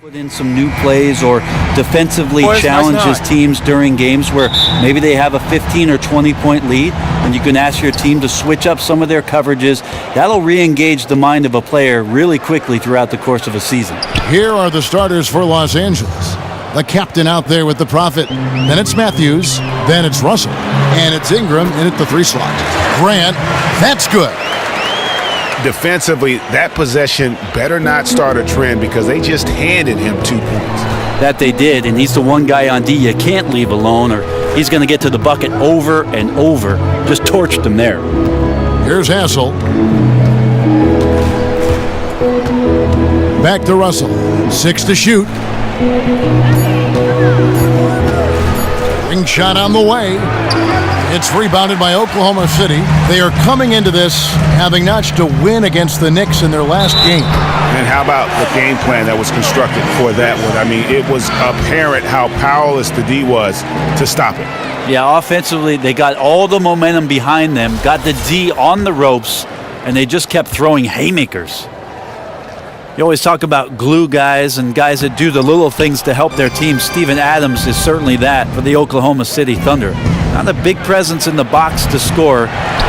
Put in some new plays or defensively challenges teams during games where maybe they have a 15 or 20 point lead, and you can ask your team to switch up some of their coverages. That'll re-engage the mind of a player really quickly throughout the course of a season. Here are the starters for Los Angeles. The captain out there with the prophet. Then it's Matthews. Then it's Russell. And it's Ingram in at the 3 slot. Grant, that's good. Defensively, that possession better not start a trend because they just handed him 2 points. That they did, and he's the one guy on D you can't leave alone, or he's going to get to the bucket over and over. Just torched him there. Here's Hassel. Back to Russell. 6 to shoot. Ring shot on the way. It's rebounded by Oklahoma City. They are coming into this having notched a win against the Knicks in their last game. And how about the game plan that was constructed for that one? I mean, it was apparent how powerless the D was to stop it. Yeah, offensively, they got all the momentum behind them, got the D on the ropes, and they just kept throwing haymakers. You always talk about glue guys and guys that do the little things to help their team. Steven Adams is certainly that for the Oklahoma City Thunder. Not a big presence in the box to score.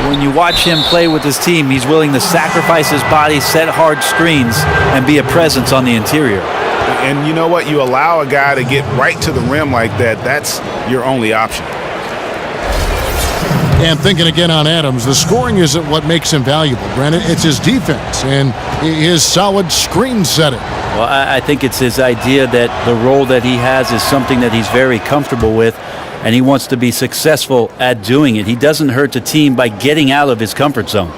When you watch him play with his team, he's willing to sacrifice his body, set hard screens, and be a presence on the interior. And you know what? You allow a guy to get right to the rim like that, that's your only option. And thinking again on Adams, the scoring isn't what makes him valuable, Brandon. It's his defense and his solid screen setting. Well, I think it's his idea that the role that he has is something that he's very comfortable with, and he wants to be successful at doing it. He doesn't hurt the team by getting out of his comfort zone.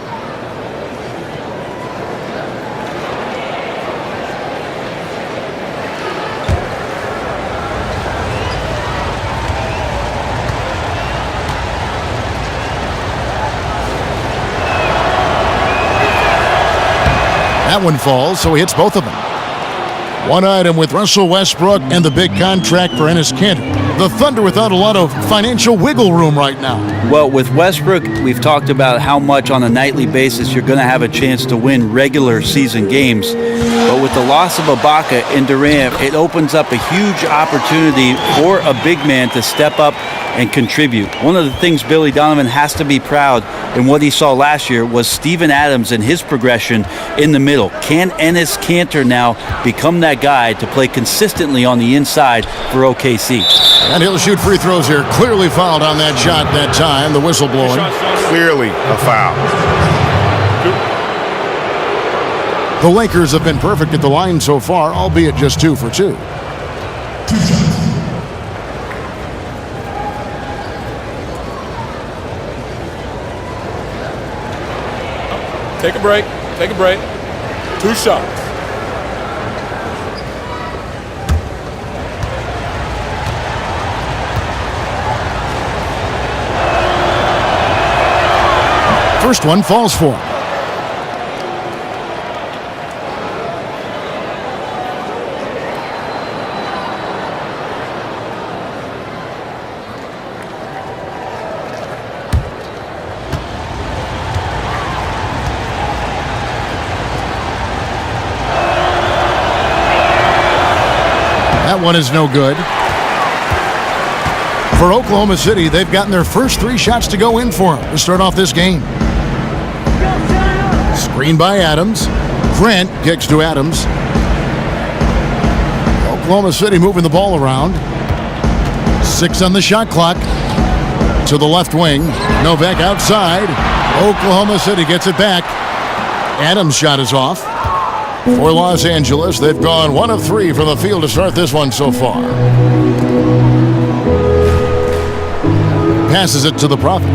That one falls, so he hits both of them. One item with Russell Westbrook and the big contract for Enes Kanter. The Thunder without a lot of financial wiggle room right now. Well, with Westbrook, we've talked about how much on a nightly basis you're going to have a chance to win regular season games. But with the loss of Ibaka and Durant, it opens up a huge opportunity for a big man to step up and contribute. One of the things Billy Donovan has to be proud in what he saw last year was Steven Adams and his progression in the middle. Can Enes Kanter now become that guy to play consistently on the inside for OKC? And he'll shoot free throws here. Clearly fouled on that shot that time. The whistle blowing. Clearly a foul. The Lakers have been perfect at the line so far, albeit just 2 for 2. Take a break. Take a break. 2 shots. First one falls for him. That one is no good. For Oklahoma City, they've gotten their first 3 shots to go in for them to start off this game. Screen by Adams. Grant kicks to Adams. Oklahoma City moving the ball around. 6 on the shot clock. To the left wing. Novak outside. Oklahoma City gets it back. Adams' shot is off. For Los Angeles, they've gone 1 of 3 from the field to start this one so far. Passes it to the prophet.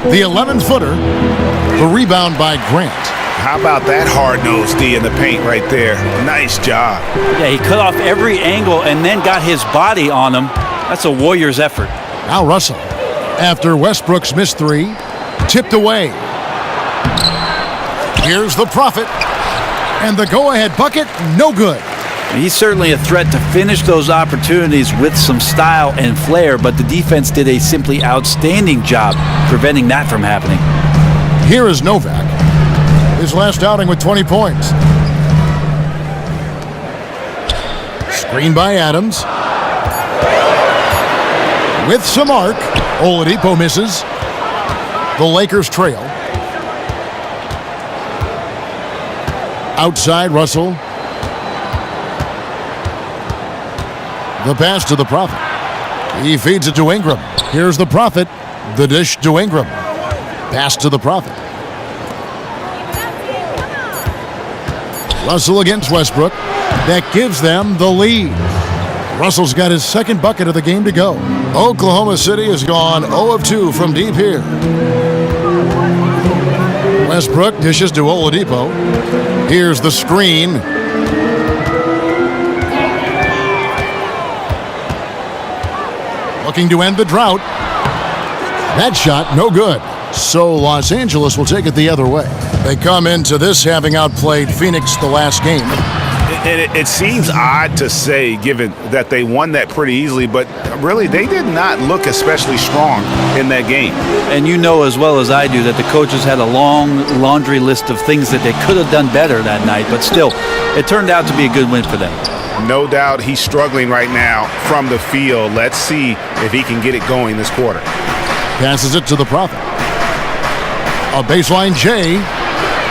The 11-footer. The rebound by Grant. How about that hard-nosed D in the paint right there? Nice job. Yeah, he cut off every angle and then got his body on him. That's a Warriors effort. Now Russell. After Westbrook's missed 3. Tipped away. Here's the prophet. And the go-ahead bucket, no good. He's certainly a threat to finish those opportunities with some style and flair, but the defense did a simply outstanding job preventing that from happening. Here is Novak. His last outing with 20 points. Screen by Adams. With some arc. Oladipo misses. The Lakers trail. Outside, Russell. The pass to the Prophet. He feeds it to Ingram. Here's the Prophet. The dish to Ingram. Pass to the Prophet. Russell against Westbrook. That gives them the lead. Russell's got his second bucket of the game to go. Oklahoma City has gone 0 of 2 from deep here. Westbrook dishes to Oladipo. Here's the screen. Looking to end the drought. That shot, no good. So Los Angeles will take it the other way. They come into this having outplayed Phoenix the last game. It seems odd to say, given that they won that pretty easily, but really they did not look especially strong in that game. And you know as well as I do that the coaches had a long laundry list of things that they could have done better that night, but still, it turned out to be a good win for them. No doubt he's struggling right now from the field. Let's see if he can get it going this quarter. Passes it to the Prophet. A baseline J,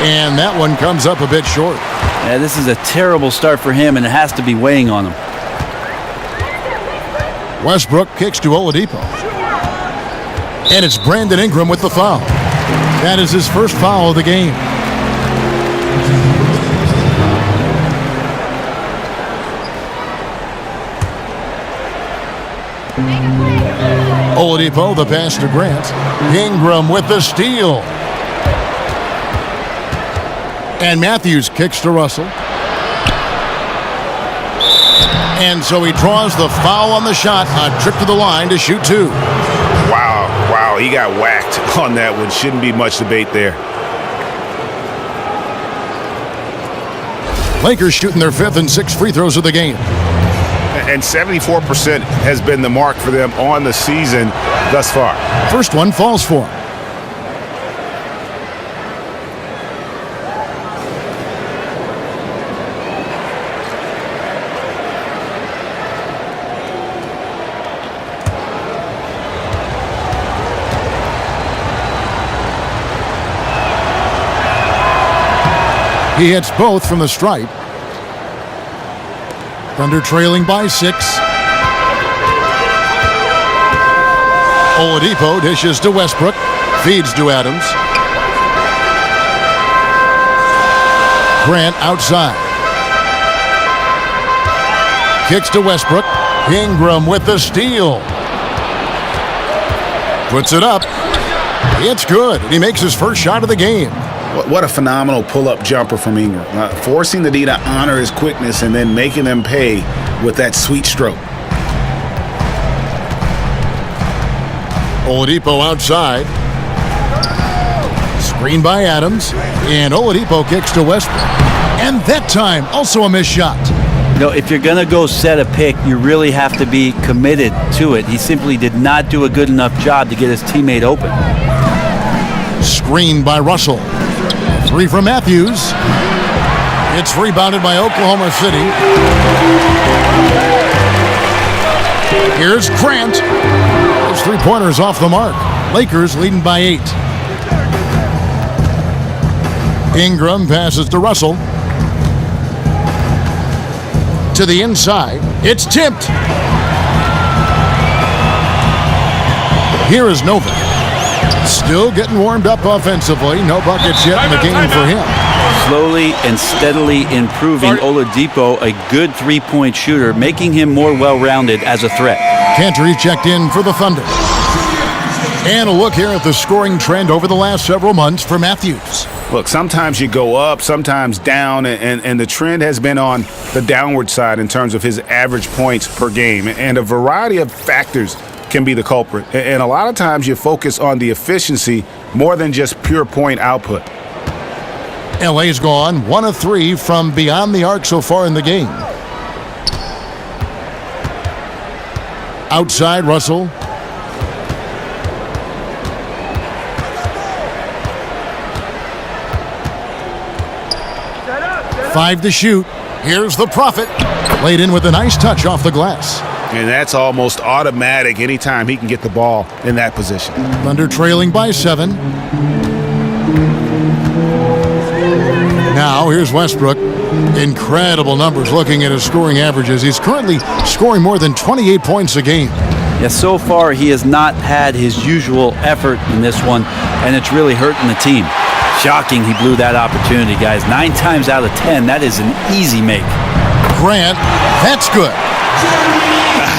and that one comes up a bit short. Yeah, this is a terrible start for him, and it has to be weighing on him. Westbrook kicks to Oladipo. And it's Brandon Ingram with the foul. That is his first foul of the game. Oladipo, the pass to Grant. Ingram with the steal. And Matthews kicks to Russell. And so he draws the foul on the shot. A trip to the line to shoot two. Wow, he got whacked on that one. Shouldn't be much debate there. Lakers shooting their fifth and sixth free throws of the game. And 74% has been the mark for them on the season thus far. First one falls for him. He hits both from the stripe. Thunder trailing by 6. Oladipo dishes to Westbrook. Feeds to Adams. Grant outside. Kicks to Westbrook. Ingram with the steal. Puts it up. It's good. He makes his first shot of the game. What a phenomenal pull-up jumper from Ingram. Forcing the D to honor his quickness and then making them pay with that sweet stroke. Oladipo outside. Screen by Adams. And Oladipo kicks to Westbrook. And that time, also a missed shot. You know, if you're going to go set a pick, you really have to be committed to it. He simply did not do a good enough job to get his teammate open. Screen by Russell. Three from Matthews. It's rebounded by Oklahoma City. Here's Grant. Those three-pointers off the mark. Lakers leading by 8. Ingram passes to Russell. To the inside. It's tipped. Here is Novak. Still getting warmed up offensively. No buckets yet in the game for him. Slowly and steadily improving. Oladipo, a good three-point shooter, making him more well-rounded as a threat. Cantor checked in for the Thunder. And a look here at the scoring trend over the last several months for Matthews. Look, sometimes you go up, sometimes down, and the trend has been on the downward side in terms of his average points per game. And a variety of factors can be the culprit. And a lot of times you focus on the efficiency more than just pure point output. LA's gone 1 of 3 from beyond the arc so far in the game. Outside, Russell. 5 to shoot. Here's the Prophet. Laid in with a nice touch off the glass. And that's almost automatic anytime he can get the ball in that position. Thunder trailing by 7. Now here's Westbrook. Incredible numbers looking at his scoring averages. He's currently scoring more than 28 points a game. Yeah, so far he has not had his usual effort in this one, and it's really hurting the team. Shocking he blew that opportunity, guys. 9 times out of 10, that is an easy make. Grant, that's good.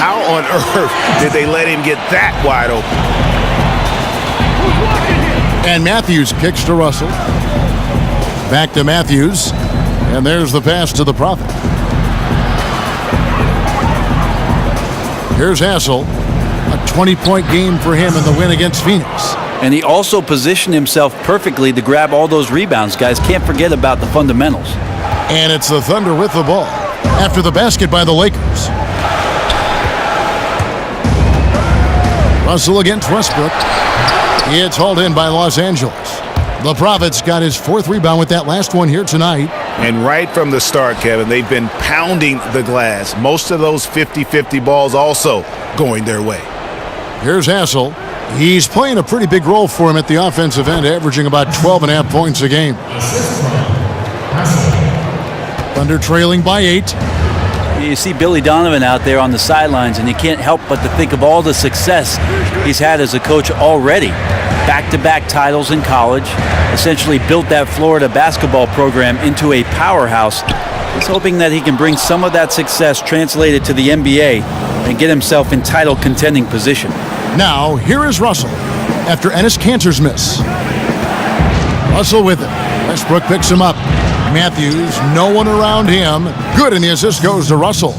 How on earth did they let him get that wide open? And Matthews kicks to Russell. Back to Matthews. And there's the pass to the Prophet. Here's Hassel. A 20-point game for him in the win against Phoenix. And he also positioned himself perfectly to grab all those rebounds, guys. Can't forget about the fundamentals. And it's the Thunder with the ball after the basket by the Lakers. Russell against Westbrook. It's hauled in by Los Angeles. The Prophet's got his 4th rebound with that last one here tonight. And right from the start, Kevin, they've been pounding the glass. Most of those 50-50 balls also going their way. Here's Hassel. He's playing a pretty big role for him at the offensive end, averaging about 12.5 points a game. Thunder trailing by 8. You see Billy Donovan out there on the sidelines, and you can't help but to think of all the success he's had as a coach already. Back-to-back titles in college, essentially built that Florida basketball program into a powerhouse. He's hoping that he can bring some of that success translated to the NBA and get himself in title contending position. Now, here is Russell after Enes Kanter's miss. Russell with it. Westbrook picks him up. Matthews, no one around him. Good, and the assist goes to Russell.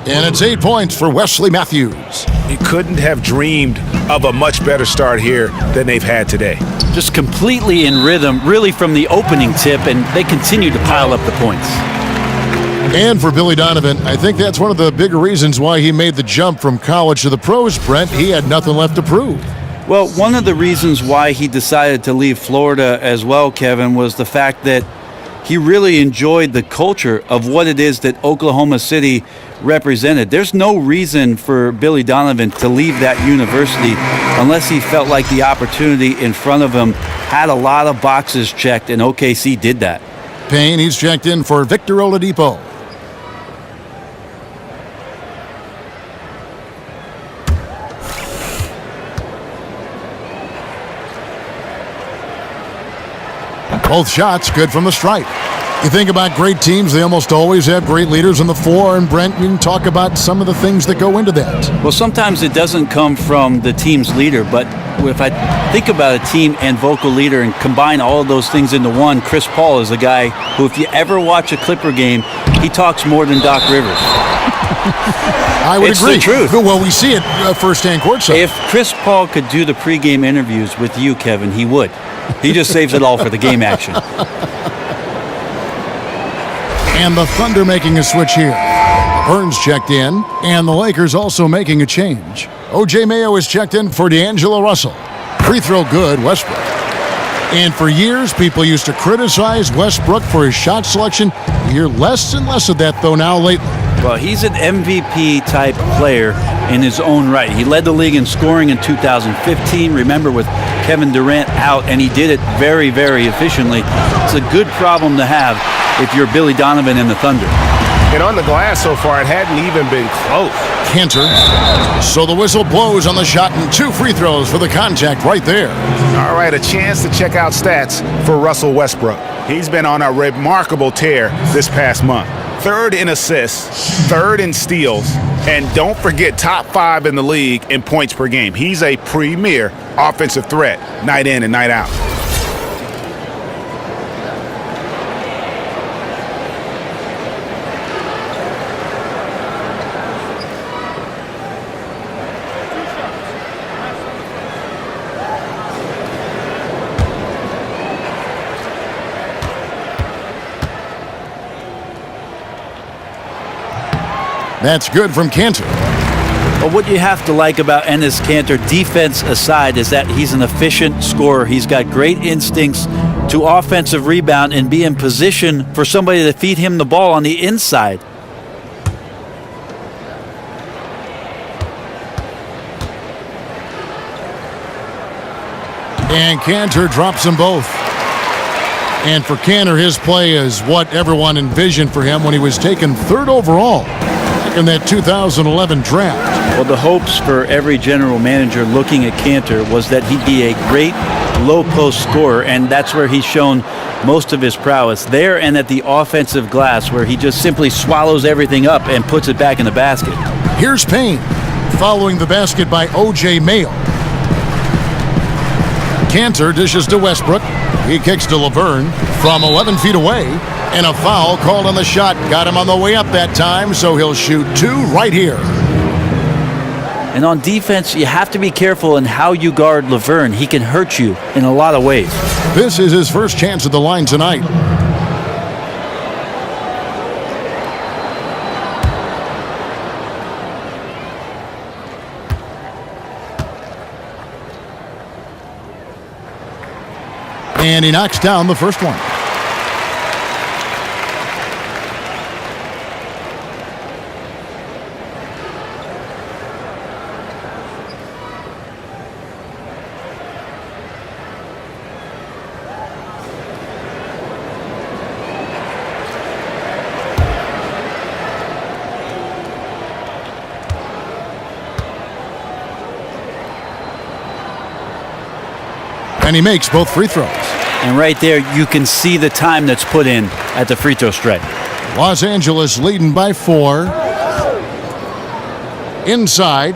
And it's 8 points for Wesley Matthews. He couldn't have dreamed of a much better start here than they've had today. Just completely in rhythm, really from the opening tip, and they continue to pile up the points. And for Billy Donovan, I think that's one of the bigger reasons why he made the jump from college to the pros, Brent. He had nothing left to prove. Well, one of the reasons why he decided to leave Florida as well, Kevin, was the fact that he really enjoyed the culture of what it is that Oklahoma City represented. There's no reason for Billy Donovan to leave that university unless he felt like the opportunity in front of him had a lot of boxes checked, and OKC did that. Payne, he's checked in for Victor Oladipo. Both shots good from the stripe. You think about great teams, they almost always have great leaders on the floor, and Brent, you can talk about some of the things that go into that. Well, sometimes it doesn't come from the team's leader, but if I think about a team and vocal leader and combine all of those things into one, Chris Paul is a guy who, if you ever watch a Clipper game, he talks more than Doc Rivers. I would agree. It's the truth. Well, we see it firsthand courtside. If Chris Paul could do the pregame interviews with you, Kevin, he would. He just saves it all for the game action. And the Thunder making a switch here. Burns checked in, and the Lakers also making a change. O.J. Mayo is checked in for D'Angelo Russell. Free throw good, Westbrook. And for years, people used to criticize Westbrook for his shot selection. You hear less and less of that, though, now lately. Well, he's an MVP-type player in his own right. He led the league in scoring in 2015, remember, with Kevin Durant out, and he did it very, very efficiently. It's a good problem to have if you're Billy Donovan and the Thunder. And on the glass so far, it hadn't even been close. Kanter. So the whistle blows on the shot, and 2 free throws for the contact right there. All right, a chance to check out stats for Russell Westbrook. He's been on a remarkable tear this past month. 3rd in assists, 3rd in steals, and don't forget top 5 in the league in points per game. He's a premier offensive threat night in and night out. That's good from Kanter. But what you have to like about Enes Kanter, defense aside, is that he's an efficient scorer. He's got great instincts to offensive rebound and be in position for somebody to feed him the ball on the inside. And Cantor drops them both. And for Cantor, his play is what everyone envisioned for him when he was taken 3rd overall in that 2011 draft. Well, the hopes for every general manager looking at Cantor was that he'd be a great low-post scorer, and that's where he's shown most of his prowess. There and at the offensive glass, where he just simply swallows everything up and puts it back in the basket. Here's Payne, following the basket by O.J. Mayo. Cantor dishes to Westbrook. He kicks to Laverne from 11 feet away. And a foul called on the shot. Got him on the way up that time, so he'll shoot 2 right here. And on defense, you have to be careful in how you guard Laverne. He can hurt you in a lot of ways. This is his first chance at the line tonight. And he knocks down the first one. And he makes both free throws. And right there, you can see the time that's put in at the free throw stripe. Los Angeles leading by 4. Inside.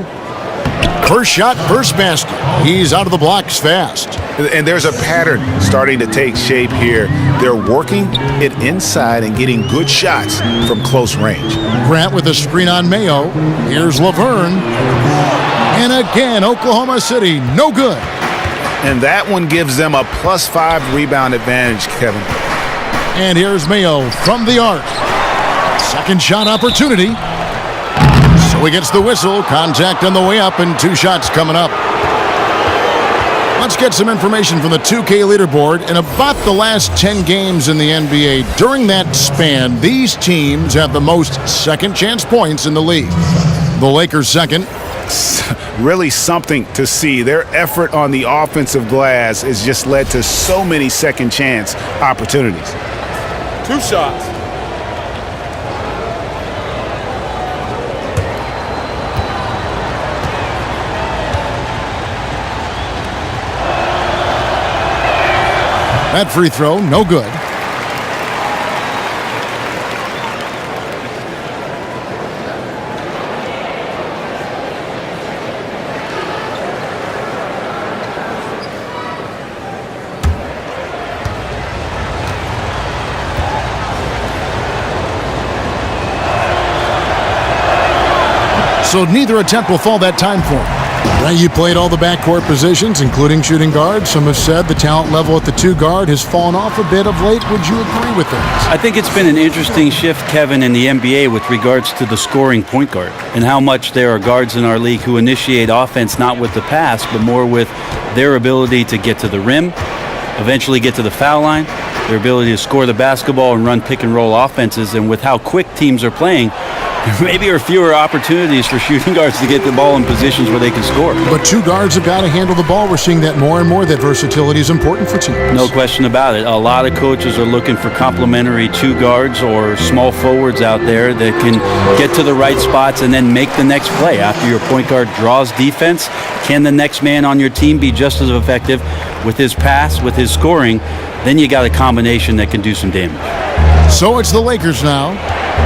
First shot, first basket. He's out of the blocks fast. And there's a pattern starting to take shape here. They're working it inside and getting good shots from close range. Grant with a screen on Mayo. Here's Laverne. And again, Oklahoma City, no good. And that one gives them a +5 rebound advantage, Kevin. And here's Mayo from the arc. Second shot opportunity. So he gets the whistle. Contact on the way up and 2 shots coming up. Let's get some information from the 2K leaderboard. In about the last 10 games in the NBA, during that span, these teams have the most second chance points in the league. The Lakers second. Really something to see. Their effort on the offensive glass has just led to so many second chance opportunities. 2 shots. That free throw, no good. So neither attempt will fall that time for him. Now you played all the backcourt positions, including shooting guard. Some have said the talent level at the 2 guard has fallen off a bit of late. Would you agree with this? I think it's been an interesting shift, Kevin, in the NBA with regards to the scoring point guard and how much there are guards in our league who initiate offense not with the pass, but more with their ability to get to the rim, eventually get to the foul line, their ability to score the basketball and run pick-and-roll offenses. And with how quick teams are playing, there maybe are fewer opportunities for shooting guards to get the ball in positions where they can score. But 2 guards have got to handle the ball. We're seeing that more and more, that versatility is important for teams. No question about it. A lot of coaches are looking for complementary 2 guards or small forwards out there that can get to the right spots and then make the next play. After your point guard draws defense, can the next man on your team be just as effective with his pass, with his scoring? Then you got a combination that can do some damage. So it's the Lakers now,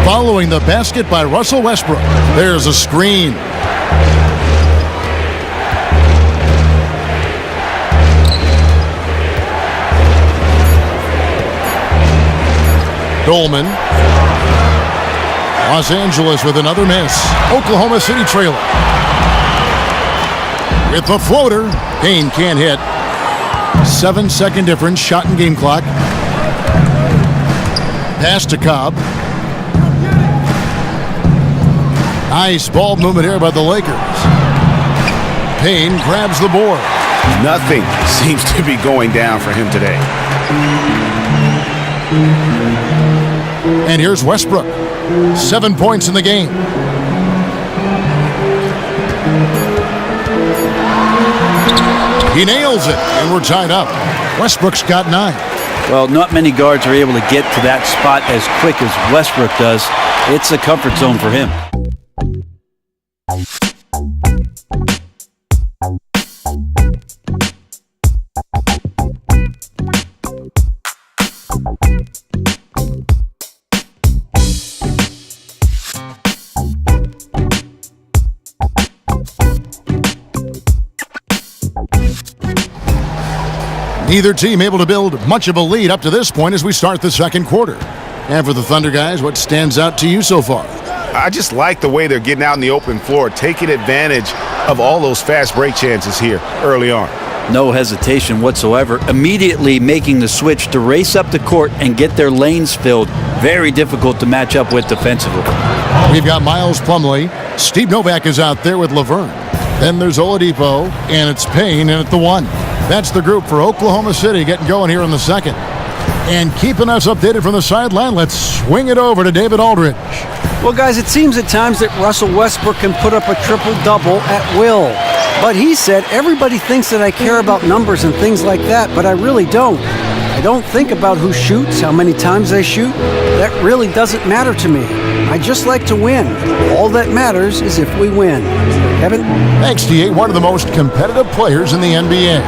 following the basket by Russell Westbrook. There's a screen. Dolman. Los Angeles with another miss. Oklahoma City trailing. With the floater, Payne can't hit. 7-second difference, shot and game clock. Pass to Cobb. Nice ball movement here by the Lakers. Payne grabs the board. Nothing seems to be going down for him today. And here's Westbrook. 7 points in the game. He nails it, and we're tied up. Westbrook's got 9. Well, not many guards are able to get to that spot as quick as Westbrook does. It's a comfort zone for him. Neither team able to build much of a lead up to this point as we start the second quarter. And for the Thunder guys, what stands out to you so far? I just like the way they're getting out in the open floor, taking advantage of all those fast break chances here early on. No hesitation whatsoever. Immediately making the switch to race up the court and get their lanes filled. Very difficult to match up with defensively. We've got Miles Plumlee. Steve Novak is out there with Laverne. Then there's Oladipo, and it's Payne in at the 1. That's the group for Oklahoma City getting going here in the second. And keeping us updated from the sideline, let's swing it over to David Aldridge. Well, guys, it seems at times that Russell Westbrook can put up a triple-double at will. But he said, everybody thinks that I care about numbers and things like that, but I really don't. I don't think about who shoots, how many times I shoot. That really doesn't matter to me. I just like to win. All that matters is if we win. Kevin? Thanks, D.A., one of the most competitive players in the NBA.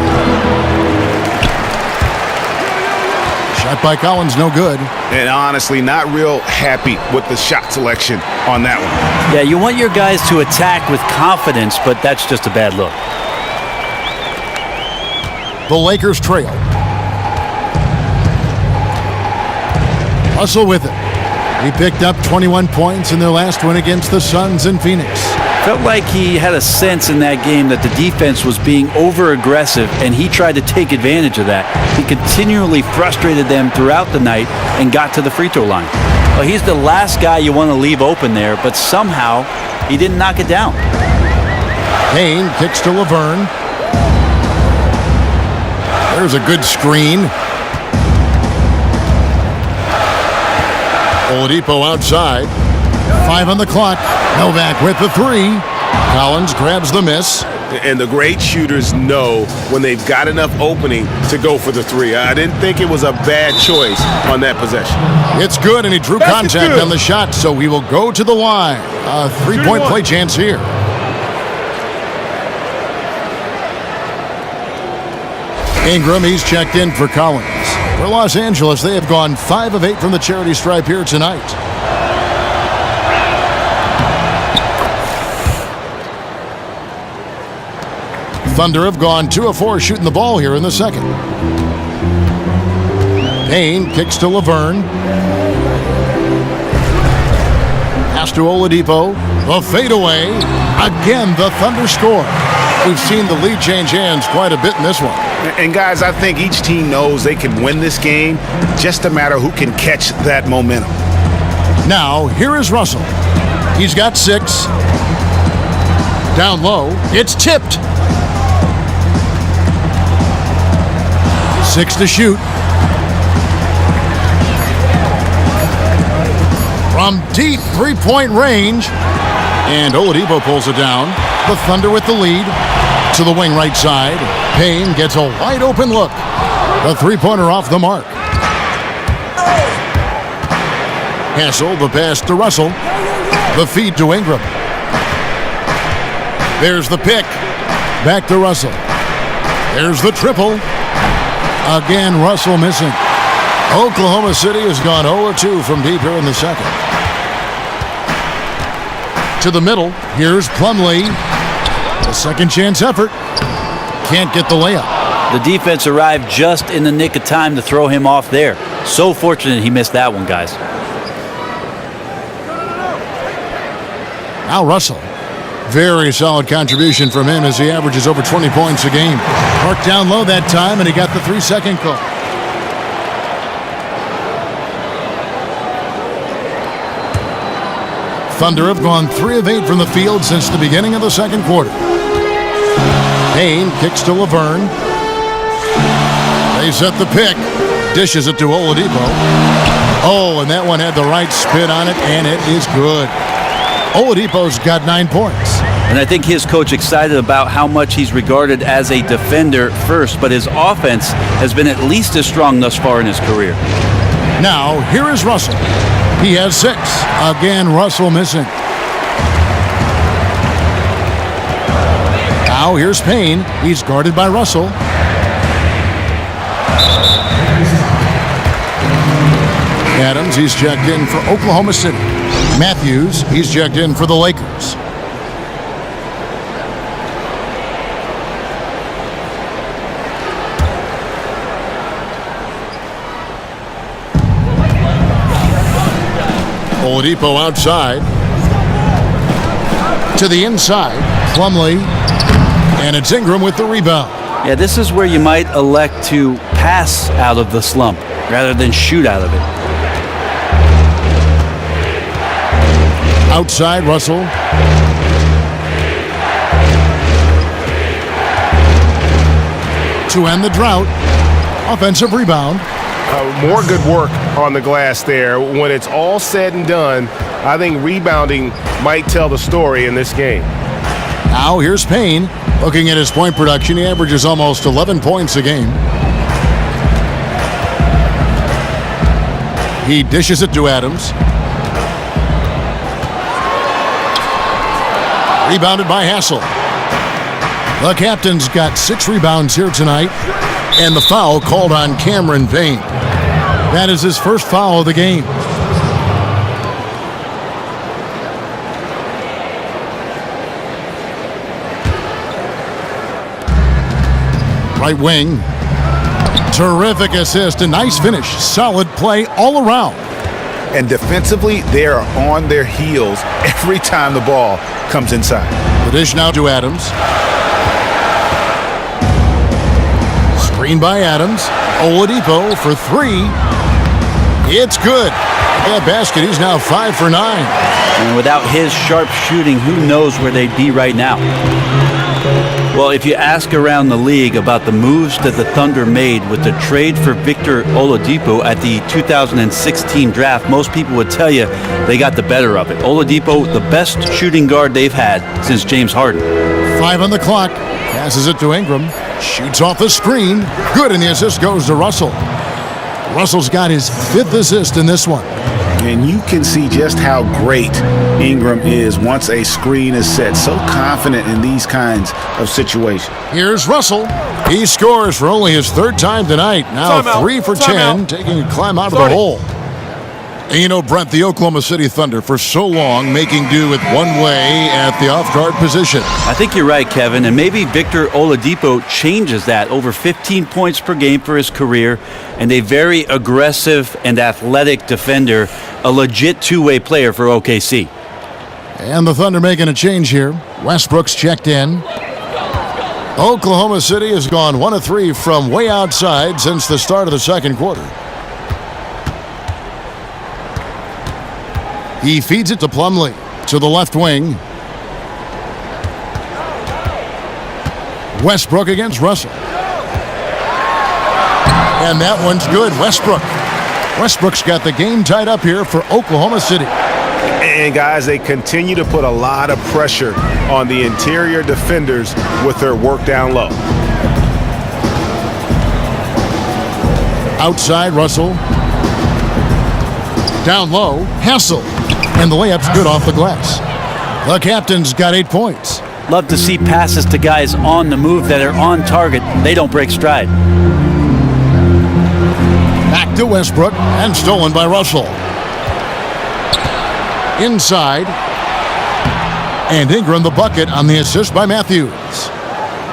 Shot by Collins, no good. And honestly, not real happy with the shot selection on that one. Yeah, you want your guys to attack with confidence, but that's just a bad look. The Lakers trail. Russell with it. He picked up 21 points in their last win against the Suns in Phoenix. Felt like he had a sense in that game that the defense was being over-aggressive, and he tried to take advantage of that. He continually frustrated them throughout the night and got to the free throw line. Well, he's the last guy you want to leave open there, but somehow he didn't knock it down. Payne kicks to Laverne. There's a good screen. Oladipo outside. 5 on the clock. Novak with the 3. Collins grabs the miss. And the great shooters know when they've got enough opening to go for the 3. I didn't think it was a bad choice on that possession. It's good, and he drew contact on the shot, so he will go to the line. A 3-point play chance here. Ingram, he's checked in for Collins. For Los Angeles, they have gone 5 of 8 from the charity stripe here tonight. Thunder have gone 2 of 4 shooting the ball here in the second. Payne kicks to Laverne. Pass to Oladipo. The fadeaway. Again, the Thunder score. We've seen the lead change hands quite a bit in this one. And guys, I think each team knows they can win this game. Just a matter who can catch that momentum. Now, here is Russell. He's got 6. Down low. It's tipped. 6 to shoot. From deep 3-point range. And Oladipo pulls it down. The Thunder with the lead. To the wing right side. Payne gets a wide open look. The 3-pointer off the mark. Hassel, the pass to Russell. The feed to Ingram. There's the pick. Back to Russell. There's the triple. Again, Russell missing. Oklahoma City has gone 0-2 from deep here in the second. To the middle. Here's Plumlee. A second chance effort. Can't get the layup. The defense arrived just in the nick of time to throw him off there. So fortunate he missed that one, guys. Now Russell. Very solid contribution from him as he averages over 20 points a game. Marked down low that time, and he got the 3-second call. Thunder have gone 3 of 8 from the field since the beginning of the second quarter. Payne kicks to Laverne. They set the pick. Dishes it to Oladipo. Oh, and that one had the right spin on it, and it is good. Oladipo's got 9 points. And I think his coach excited about how much he's regarded as a defender first, but his offense has been at least as strong thus far in his career. Now, here is Russell. He has 6. Again, Russell missing. Now, here's Payne. He's guarded by Russell. Adams, he's checked in for Oklahoma City. Matthews, he's checked in for the Lakers. Oladipo outside. To the inside. Plumlee. And it's Ingram with the rebound. Yeah, this is where you might elect to pass out of the slump rather than shoot out of it. Outside, Russell. To end the drought. Offensive rebound. More good work on the glass there. When it's all said and done, I think rebounding might tell the story in this game. Now here's Payne. Looking at his point production, he averages almost 11 points a game. He dishes it to Adams. Rebounded by Hassel. The captain's got 6 rebounds here tonight, and the foul called on Cameron Payne. That is his first foul of the game. Right wing. Terrific assist, a nice finish. Solid play all around. And defensively, they are on their heels every time the ball comes inside. The dish now to Adams. Screen by Adams. Oladipo for 3. It's good. That basket, he's now 5 for 9. And without his sharp shooting, who knows where they'd be right now. Well, if you ask around the league about the moves that the Thunder made with the trade for Victor Oladipo at the 2016 draft, most people would tell you they got the better of it. Oladipo, the best shooting guard they've had since James Harden. 5 on the clock. Passes it to Ingram. Shoots off the screen. Good, and the assist goes to Russell. Russell's got his 5th assist in this one. And you can see just how great Ingram is once a screen is set. So confident in these kinds of situations. Here's Russell. He scores for only his 3rd time tonight. Now 3 for 10, taking a climb out of the hole. And you know, Brent, the Oklahoma City Thunder for so long making do with one way at the off-guard position. I think you're right, Kevin, and maybe Victor Oladipo changes that. Over 15 points per game for his career, and a very aggressive and athletic defender, a legit two-way player for OKC. And the Thunder making a change here. Westbrook's checked in. Oklahoma City has gone 1 of 3 from way outside since the start of the second quarter. He feeds it to Plumlee, to the left wing. Westbrook against Russell. And that one's good. Westbrook's got the game tied up here for Oklahoma City. And guys, they continue to put a lot of pressure on the interior defenders with their work down low. Outside, Russell. Down low, Hassel. And the layup's good off the glass. The captain's got 8 points. Love to see passes to guys on the move that are on target. They don't break stride. Back to Westbrook, and stolen by Russell. Inside. And Ingram the bucket on the assist by Matthews.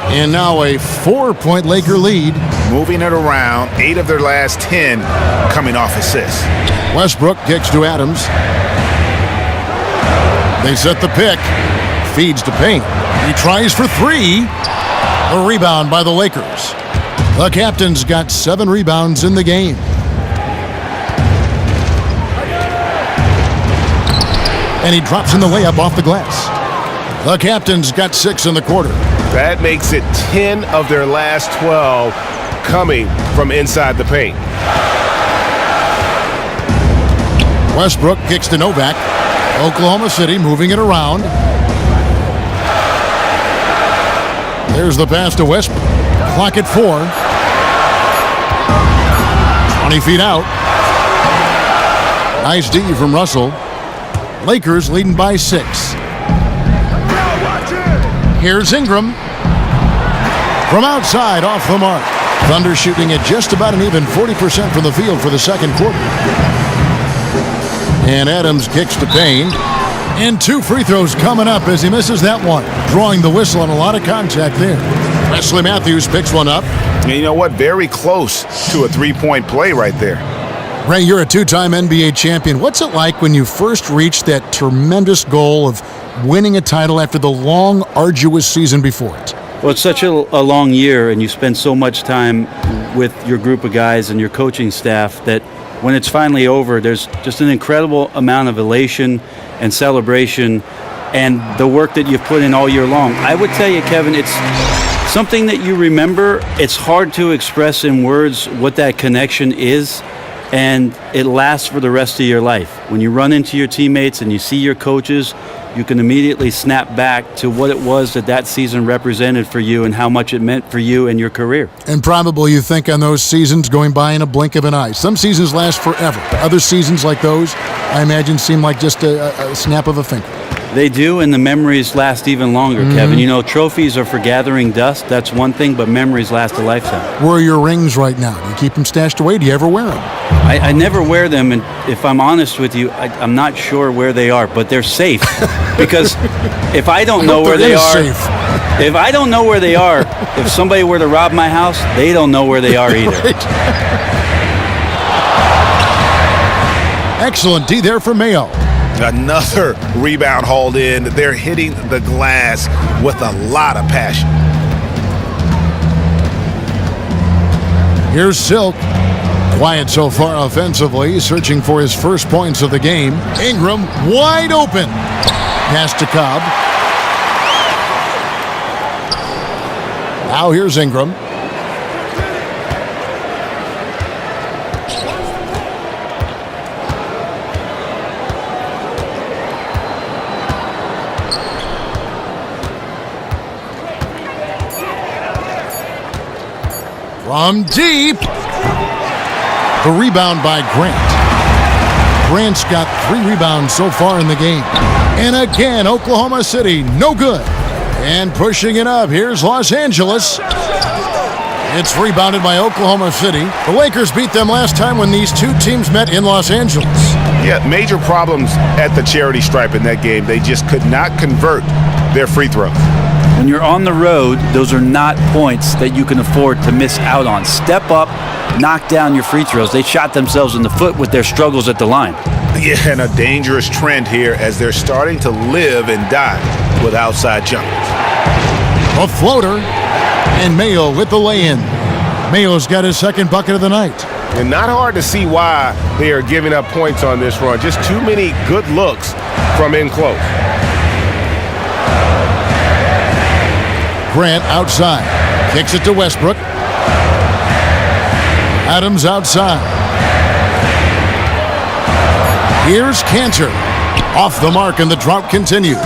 And now a 4-point Laker lead. Moving it around, 8 of their last 10 coming off assists. Westbrook kicks to Adams. They set the pick. Feeds to Payne. He tries for 3. A rebound by the Lakers. The captain's got 7 rebounds in the game. And he drops in the layup off the glass. The captain's got 6 in the quarter. That makes it 10 of their last 12 coming from inside the paint. Westbrook kicks to Novak. Oklahoma City moving it around. There's the pass to Westbrook. Clock at 4. 20 feet out. Nice D from Russell. Lakers leading by 6. Here's Ingram. From outside, off the mark. Thunder shooting at just about an even 40% from the field for the second quarter. And Adams kicks to Payne. And 2 free throws coming up as he misses that one. Drawing the whistle on a lot of contact there. Wesley Matthews picks one up. And you know what? Very close to a three-point play right there. Ray, you're a 2-time NBA champion. What's it like when you first reached that tremendous goal of winning a title after the long, arduous season before it? Well, it's such a long year, and you spend so much time with your group of guys and your coaching staff that when it's finally over, there's just an incredible amount of elation and celebration and the work that you've put in all year long. I would tell you, Kevin, it's something that you remember. It's hard to express in words what that connection is, and it lasts for the rest of your life. When you run into your teammates and you see your coaches, you can immediately snap back to what it was that season represented for you and how much it meant for you and your career. And probably you think on those seasons going by in a blink of an eye. Some seasons last forever. Other seasons like those, I imagine, seem like just a snap of a finger. They do, and the memories last even longer, Kevin. You know, trophies are for gathering dust. That's one thing, but memories last a lifetime. Where are your rings right now? Do you keep them stashed away? Do you ever wear them? I never wear them, and if I'm honest with you, I'm not sure where they are, but they're safe. Because if I don't know where they are, if I don't know where they are, if somebody were to rob my house, they don't know where they are either. Right. Excellent D there for Mayo. Another rebound hauled in. They're hitting the glass with a lot of passion. Here's Silk. Quiet so far offensively, searching for his first points of the game. Ingram wide open. Pass to Cobb. Now here's Ingram. From deep. The rebound by Grant. Grant's got 3 rebounds so far in the game. And again, Oklahoma City, no good. And pushing it up, here's Los Angeles. It's rebounded by Oklahoma City. The Lakers beat them last time when these two teams met in Los Angeles. Yeah, major problems at the charity stripe in that game. They just could not convert their free throws. When you're on the road, those are not points that you can afford to miss out on. Step up, knock down your free throws. They shot themselves in the foot with their struggles at the line. Yeah, and a dangerous trend here as they're starting to live and die with outside jumpers. A floater, and Mayo with the lay-in. Mayo's got his second bucket of the night. And not hard to see why they are giving up points on this run. Just too many good looks from in close. Grant outside. Kicks it to Westbrook. Adams outside. Here's Cantor. Off the mark, and the drought continues.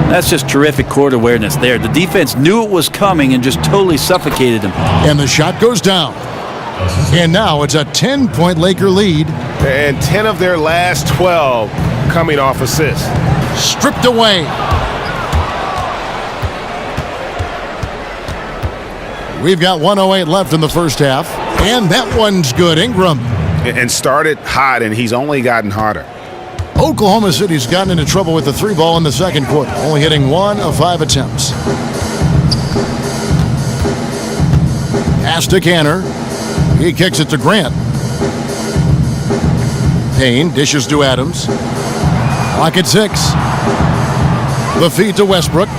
That's just terrific court awareness there. The defense knew it was coming and just totally suffocated them. And the shot goes down. And now it's a 10-point Laker lead. And 10 of their last 12 coming off assists. Stripped away. We've got 1:08 left in the first half. And that one's good. Ingram. And started hot, and he's only gotten hotter. Oklahoma City's gotten into trouble with the 3 ball in the second quarter, only hitting 1 of 5 attempts. Pass to Cantor. He kicks it to Grant. Payne dishes to Adams. Clock at 6. The feed to Westbrook.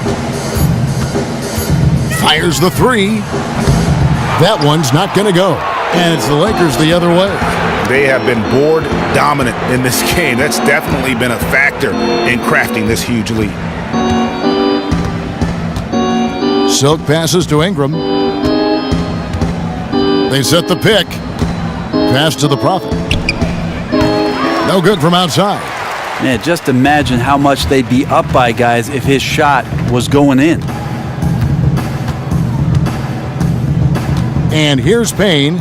Fires the 3. That one's not going to go. And it's the Lakers the other way. They have been board dominant in this game. That's definitely been a factor in crafting this huge lead. Silk passes to Ingram. They set the pick. Pass to the Prophet. No good from outside. Man, just imagine how much they'd be up by, guys, if his shot was going in. And here's Payne.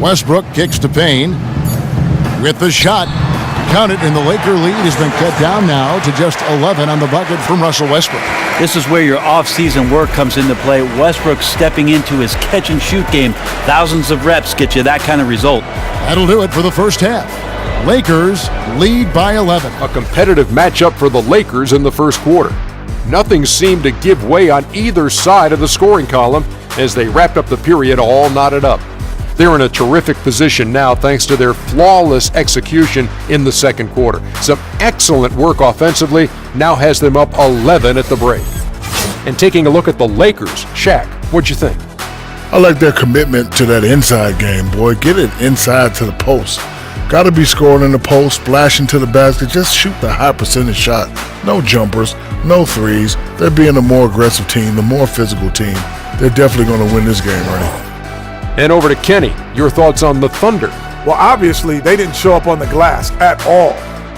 Westbrook kicks to Payne with the shot. Count it, and the Laker lead has been cut down now to just 11 on the bucket from Russell Westbrook. This is where your off-season work comes into play. Westbrook stepping into his catch-and-shoot game. Thousands of reps get you that kind of result. That'll do it for the first half. Lakers lead by 11. A competitive matchup for the Lakers in the first quarter. Nothing seemed to give way on either side of the scoring column as they wrapped up the period all knotted up. They're in a terrific position now thanks to their flawless execution in the second quarter. Some excellent work offensively now has them up 11 at the break. And taking a look at the Lakers, Shaq, what'd you think? I like their commitment to that inside game, boy. Get it inside to the post. Got to be scoring in the post, splashing to the basket. Just shoot the high percentage shot. No jumpers, no threes. They're being a more aggressive team, the more physical team. They're definitely going to win this game, Ernie. And over to Kenny, your thoughts on the Thunder. Well, obviously, they didn't show up on the glass at all.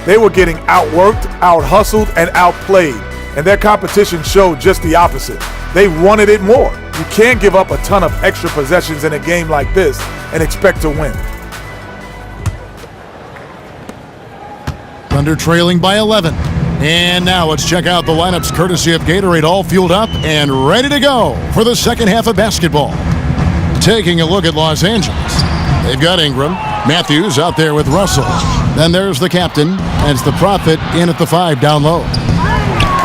They were getting outworked, out-hustled, and outplayed. And their competition showed just the opposite. They wanted it more. You can't give up a ton of extra possessions in a game like this and expect to win. Thunder trailing by 11. And now let's check out the lineups courtesy of Gatorade, all fueled up and ready to go for the second half of basketball. Taking a look at Los Angeles. They've got Ingram. Matthews out there with Russell. Then there's the captain. That's the Prophet in at the 5 down low.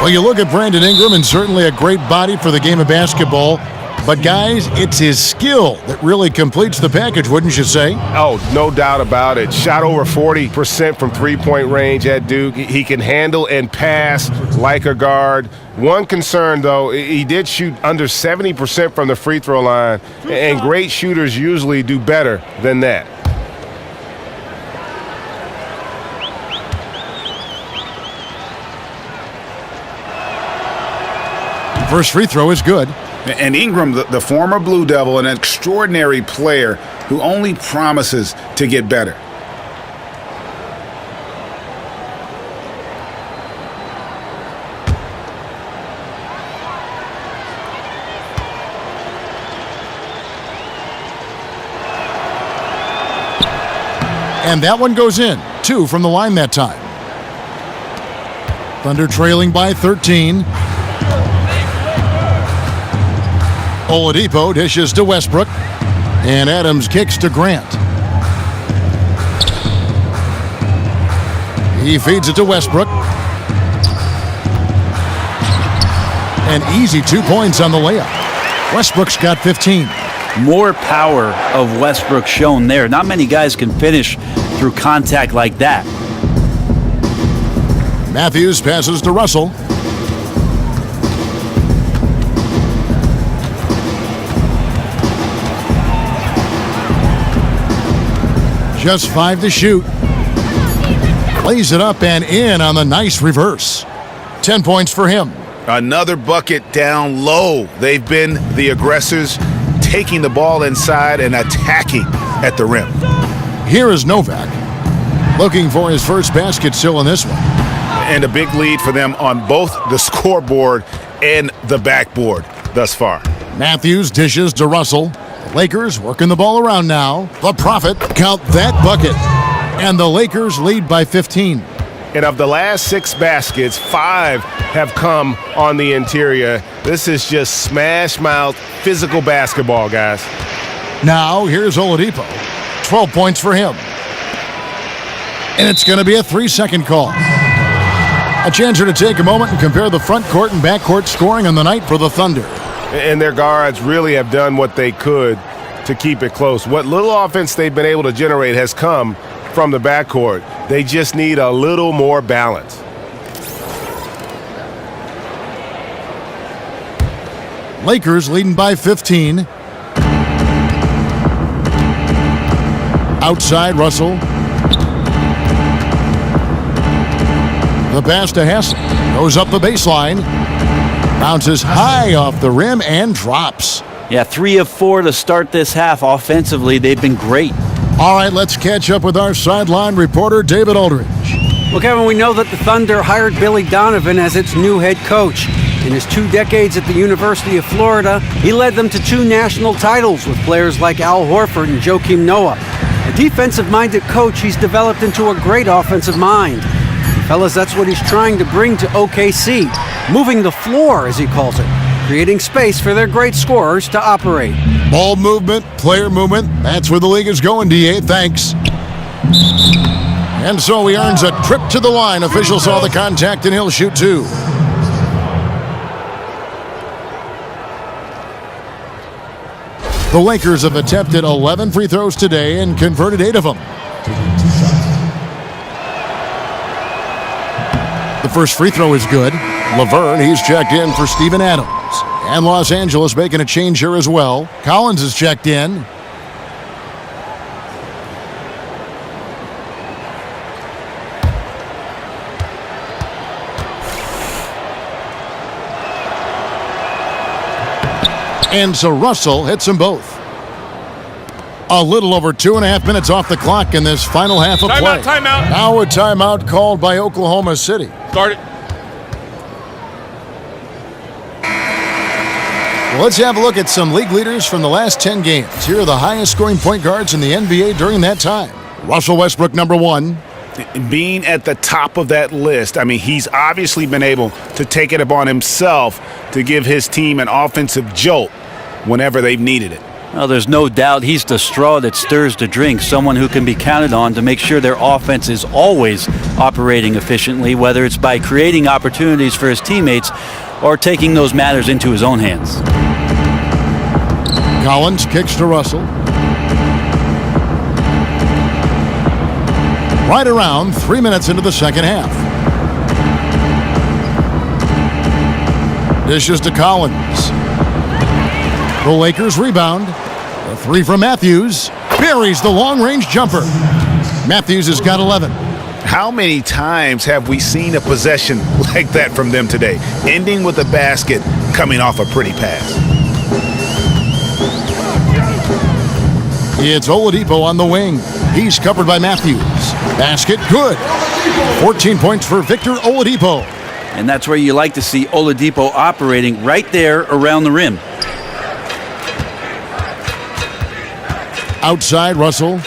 Well, you look at Brandon Ingram, and certainly a great body for the game of basketball. But, guys, it's his skill that really completes the package, wouldn't you say? Oh, no doubt about it. Shot over 40% from three-point range at Duke. He can handle and pass like a guard. One concern, though, he did shoot under 70% from the free throw line, and great shooters usually do better than that. First free throw is good. And Ingram, the former Blue Devil, an extraordinary player who only promises to get better. And that one goes in. 2 from the line that time. Thunder trailing by 13. Oladipo dishes to Westbrook. And Adams kicks to Grant. He feeds it to Westbrook. An easy 2 points on the layup. Westbrook's got 15. More power of Westbrook shown there. Not many guys can finish through contact like that. Matthews passes to Russell. Just 5 to shoot. Lays it up and in on the nice reverse. 10 points for him. Another bucket down low. They've been the aggressors, taking the ball inside and attacking at the rim. Here is Novak, looking for his first basket still in this one. And a big lead for them on both the scoreboard and the backboard thus far. Matthews dishes to Russell. Lakers working the ball around now. The Prophet, count that bucket. And the Lakers lead by 15. And of the last 6 baskets, 5 have come on the interior. This is just smash mouth physical basketball, guys. Now here's Oladipo. 12 points for him. And it's going to be a 3-second call. A chance here to take a moment and compare the front court and back court scoring on the night for the Thunder. And their guards really have done what they could to keep it close. What little offense they've been able to generate has come from the backcourt. They just need a little more balance. Lakers leading by 15. Outside Russell. The pass to Hassan. Goes up the baseline. Bounces high off the rim and drops. Yeah, 3 of 4 to start this half. Offensively, they've been great. All right, let's catch up with our sideline reporter, David Aldridge. Well, Kevin, we know that the Thunder hired Billy Donovan as its new head coach. In his 2 decades at the University of Florida, he led them to 2 national titles with players like Al Horford and Joakim Noah. A defensive-minded coach, he's developed into a great offensive mind. Fellas, that's what he's trying to bring to OKC, moving the floor, as he calls it, creating space for their great scorers to operate. Ball movement, player movement, that's where the league is going, DA. Thanks. And so he earns a trip to the line. Official saw the contact, and he'll shoot 2. The Lakers have attempted 11 free throws today and converted 8 of them. The first free throw is good. Laverne, he's checked in for Steven Adams. And Los Angeles making a change here as well. Collins is checked in. And so Russell hits them both. A little over 2.5 minutes off the clock in this final half of play. Timeout. Now a timeout called by Oklahoma City. Start it. Well, let's have a look at some league leaders from the last 10 games. Here are the highest scoring point guards in the NBA during that time. Russell Westbrook, number 1. Being at the top of that list, I mean, he's obviously been able to take it upon himself to give his team an offensive jolt whenever they've needed it. Well, there's no doubt he's the straw that stirs the drink, someone who can be counted on to make sure their offense is always operating efficiently, whether it's by creating opportunities for his teammates or taking those matters into his own hands. Collins kicks to Russell. Right around 3 minutes into the second half. Dishes to Collins. The Lakers rebound. A 3 from Matthews. Buries the long-range jumper. Matthews has got 11. How many times have we seen a possession like that from them today, ending with a basket coming off a pretty pass? It's Oladipo on the wing. He's covered by Matthews. Basket good. 14 points for Victor Oladipo. And that's where you like to see Oladipo operating right there around the rim. Outside, Russell.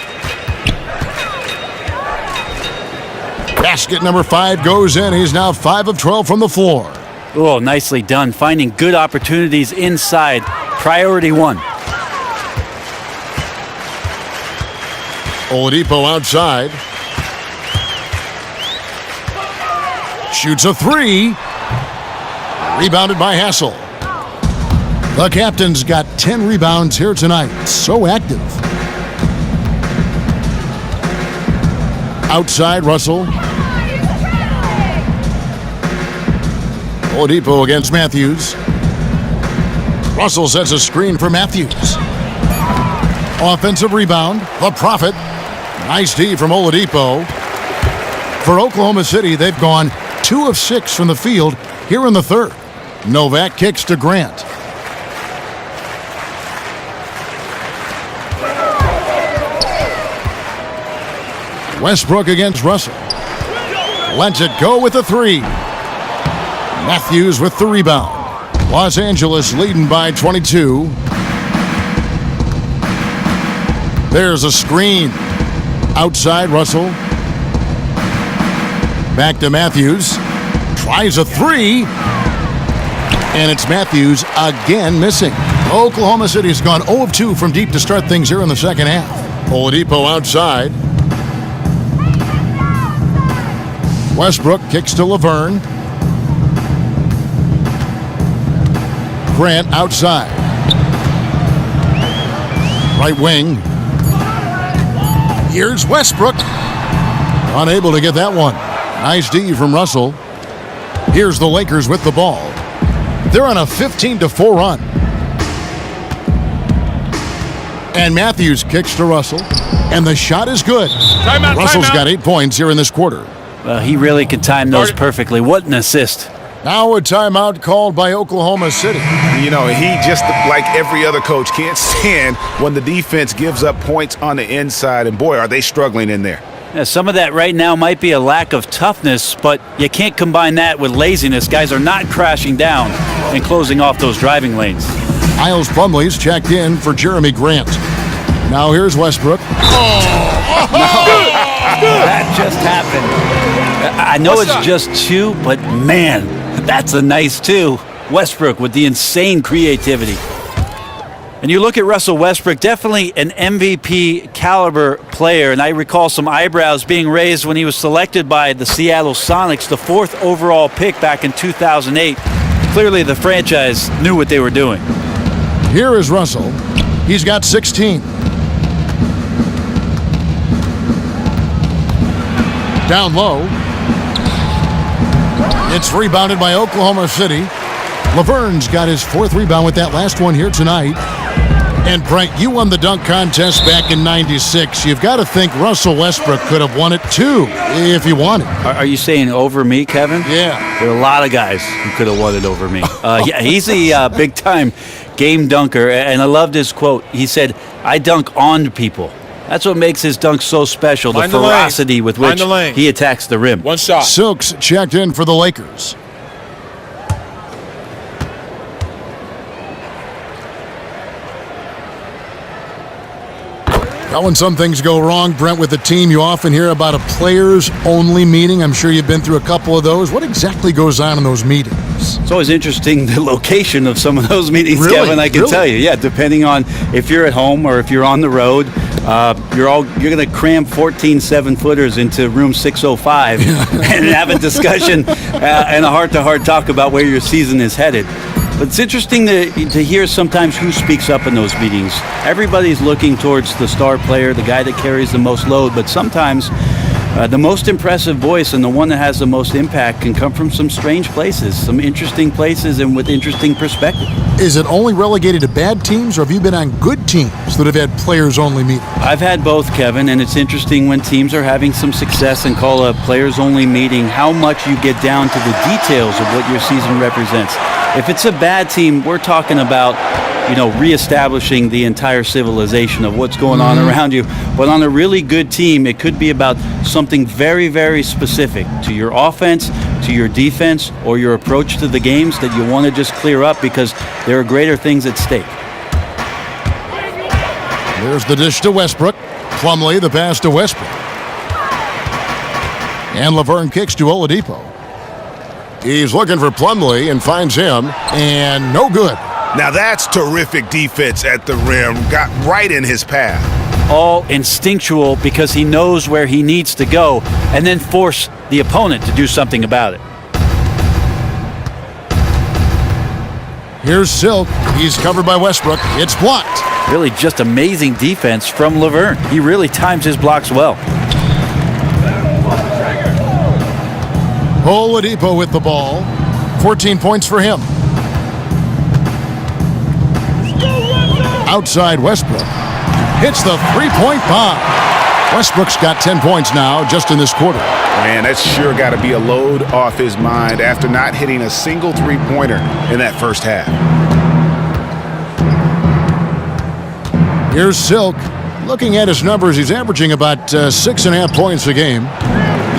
Basket number 5 goes in. He's now 5 of 12 from the floor. Oh, nicely done. Finding good opportunities inside. Priority 1. Oladipo outside. Shoots a 3. Rebounded by Hassel. The captain's got 10 rebounds here tonight. So active. Outside, Russell. Oladipo against Matthews. Russell sets a screen for Matthews. Offensive rebound. The Prophet. Nice D from Oladipo. For Oklahoma City, they've gone 2 of 6 from the field here in the third. Novak kicks to Grant. Westbrook against Russell. Lets it go with the 3. Matthews with the rebound. Los Angeles leading by 22. There's a screen. Outside, Russell. Back to Matthews. Tries a 3. And it's Matthews again missing. Oklahoma City's gone 0 of 2 from deep to start things here in the second half. Oladipo outside. Westbrook kicks to Laverne. Grant outside. Right wing. Here's Westbrook. Unable to get that one. Nice D from Russell. Here's the Lakers with the ball. They're on a 15-4 run. And Matthews kicks to Russell. And the shot is good. Russell's got 8 points here in this quarter. Well, he really can time those perfectly. What an assist. Now a timeout called by Oklahoma City. You know, he just like every other coach can't stand when the defense gives up points on the inside. And boy, are they struggling in there. Yeah, some of that right now might be a lack of toughness, but you can't combine that with laziness. Guys are not crashing down and closing off those driving lanes. Miles Plumlee's checked in for Jeremy Grant. Now here's Westbrook. That just happened. I know it's just two, but man, that's a nice two. Westbrook with the insane creativity. And you look at Russell Westbrook, definitely an MVP caliber player. And I recall some eyebrows being raised when he was selected by the Seattle Sonics, the 4th overall pick back in 2008. Clearly the franchise knew what they were doing. Here is Russell. He's got 16. Down low. It's rebounded by Oklahoma City. Laverne's got his 4th rebound with that last one here tonight. And Brent, you won the dunk contest back in '96. You've got to think Russell Westbrook could have won it too, if he wanted. Are you saying over me, Kevin? Yeah. There are a lot of guys who could have won it over me. Yeah, he's a big-time game dunker, and I loved his quote. He said, "I dunk on people." That's what makes his dunk so special, the ferocity with which he attacks the rim. One shot. Silks checked in for the Lakers. Now, when some things go wrong, Brent, with the team, you often hear about a players-only meeting. I'm sure you've been through a couple of those. What exactly goes on in those meetings? It's always interesting the location of some of those meetings, really? Kevin, I can tell you. Yeah, depending on if you're at home or if you're on the road, you're going to cram 14 7-footers into room 605 and have a discussion and a heart-to-heart talk about where your season is headed. But it's interesting to hear sometimes who speaks up in those meetings. Everybody's looking towards the star player, the guy that carries the most load, but sometimes the most impressive voice and the one that has the most impact can come from some strange places, some interesting places and with interesting perspective. Is it only relegated to bad teams, or have you been on good teams that have had players-only meetings? I've had both, Kevin, and it's interesting when teams are having some success and call a players-only meeting, how much you get down to the details of what your season represents. If it's a bad team, we're talking about, reestablishing the entire civilization of what's going on around you. But on a really good team, it could be about something very, very specific to your offense, to your defense, or your approach to the games that you want to just clear up because there are greater things at stake. There's the dish to Westbrook. Plumlee, the pass to Westbrook. And Laverne kicks to Oladipo. He's looking for Plumlee and finds him, and no good. Now that's terrific defense at the rim. Got right in his path. All instinctual because he knows where he needs to go and then force the opponent to do something about it. Here's Silk. He's covered by Westbrook. It's blocked. Really just amazing defense from Laverne. He really times his blocks well. Oladipo with the ball. 14 points for him. Outside Westbrook. Hits the three-point bomb. Westbrook's got 10 points now just in this quarter. Man, that's sure got to be a load off his mind after not hitting a single three-pointer in that first half. Here's Silk. Looking at his numbers, he's averaging about 6.5 points a game.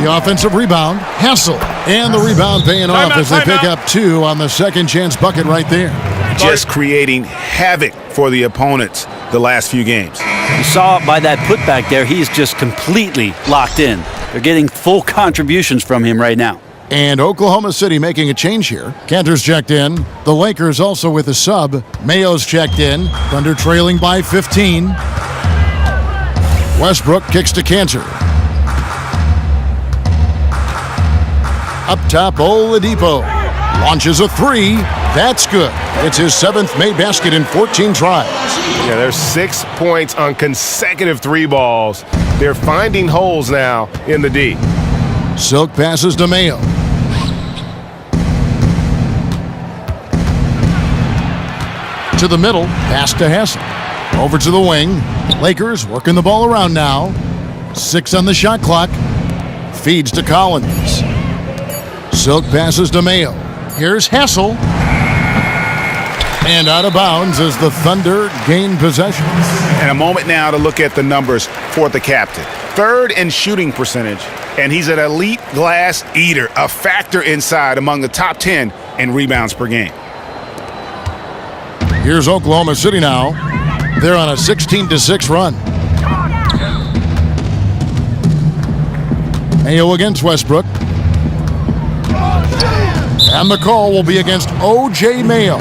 The offensive rebound, Hassel. And the rebound paying off as they pick up 2 on the second chance bucket right there. Just creating havoc for the opponents the last few games. You saw by that putback there, he's just completely locked in. They're getting full contributions from him right now. And Oklahoma City making a change here. Cantor's checked in. The Lakers also with a sub. Mayo's checked in. Thunder trailing by 15. Westbrook kicks to Cantor. Up top, Oladipo launches a 3. That's good. It's his 7th made basket in 14 tries. Yeah, there's 6 points on consecutive 3 balls. They're finding holes now in the D. Silk passes to Mayo. To the middle, pass to Hassel. Over to the wing. Lakers working the ball around now. 6 on the shot clock. Feeds to Collins. Silk passes to Mayo. Here's Hessel. And out of bounds as the Thunder gain possession. And a moment now to look at the numbers for the captain. Third in shooting percentage, and he's an elite glass eater, a factor inside among the top 10 in rebounds per game. Here's Oklahoma City now. They're on a 16-6 run. Mayo against Westbrook. And the call will be against O.J. Mayo.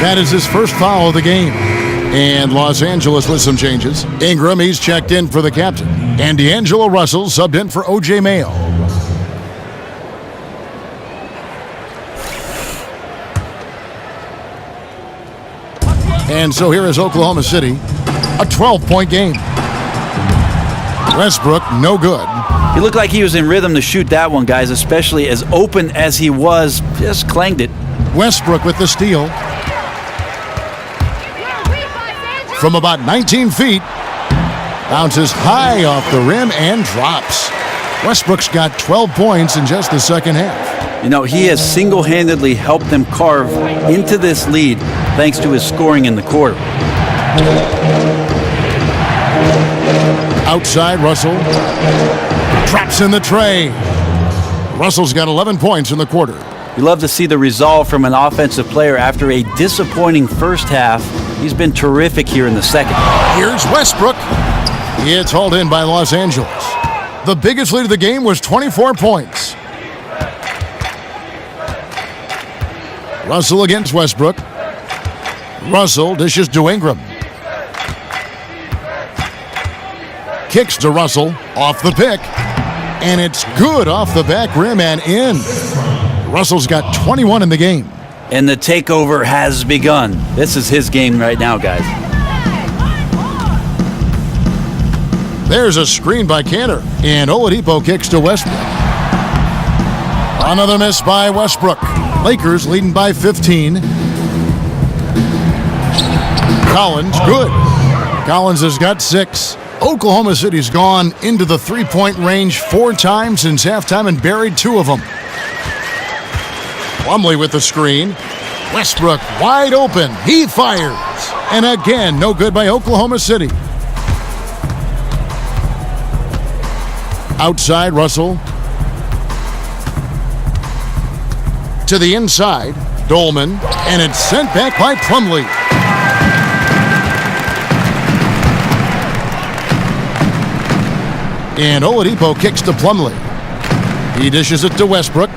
That is his first foul of the game. And Los Angeles with some changes. Ingram, he's checked in for the captain. And D'Angelo Russell subbed in for O.J. Mayo. And so here is Oklahoma City, a 12-point game. Westbrook, no good. He looked like he was in rhythm to shoot that one, guys, especially as open as he was. Just clanged it. Westbrook with the steal. From about 19 feet, bounces high off the rim and drops. Westbrook's got 12 points in just the second half. You know, he has single-handedly helped them carve into this lead thanks to his scoring in the quarter. Outside, Russell traps in the tray. Russell's got 11 points in the quarter. You love to see the resolve from an offensive player after a disappointing first half. He's been terrific here in the second. Here's Westbrook. It's hauled in by Los Angeles. The biggest lead of the game was 24 points. Russell against Westbrook. Russell dishes to Ingram. Kicks to Russell off the pick. And it's good off the back rim and in. Russell's got 21 in the game. And the takeover has begun. This is his game right now, guys. There's a screen by Cantor. And Oladipo kicks to Westbrook. Another miss by Westbrook. Lakers leading by 15. Collins, good. Collins has got 6. Oklahoma City's gone into the three-point range 4 times since halftime and buried 2 of them. Plumlee with the screen. Westbrook wide open. He fires. And again, no good by Oklahoma City. Outside, Russell. To the inside, Dolman. And it's sent back by Plumlee. And Oladipo kicks to Plumlee. He dishes it to Westbrook.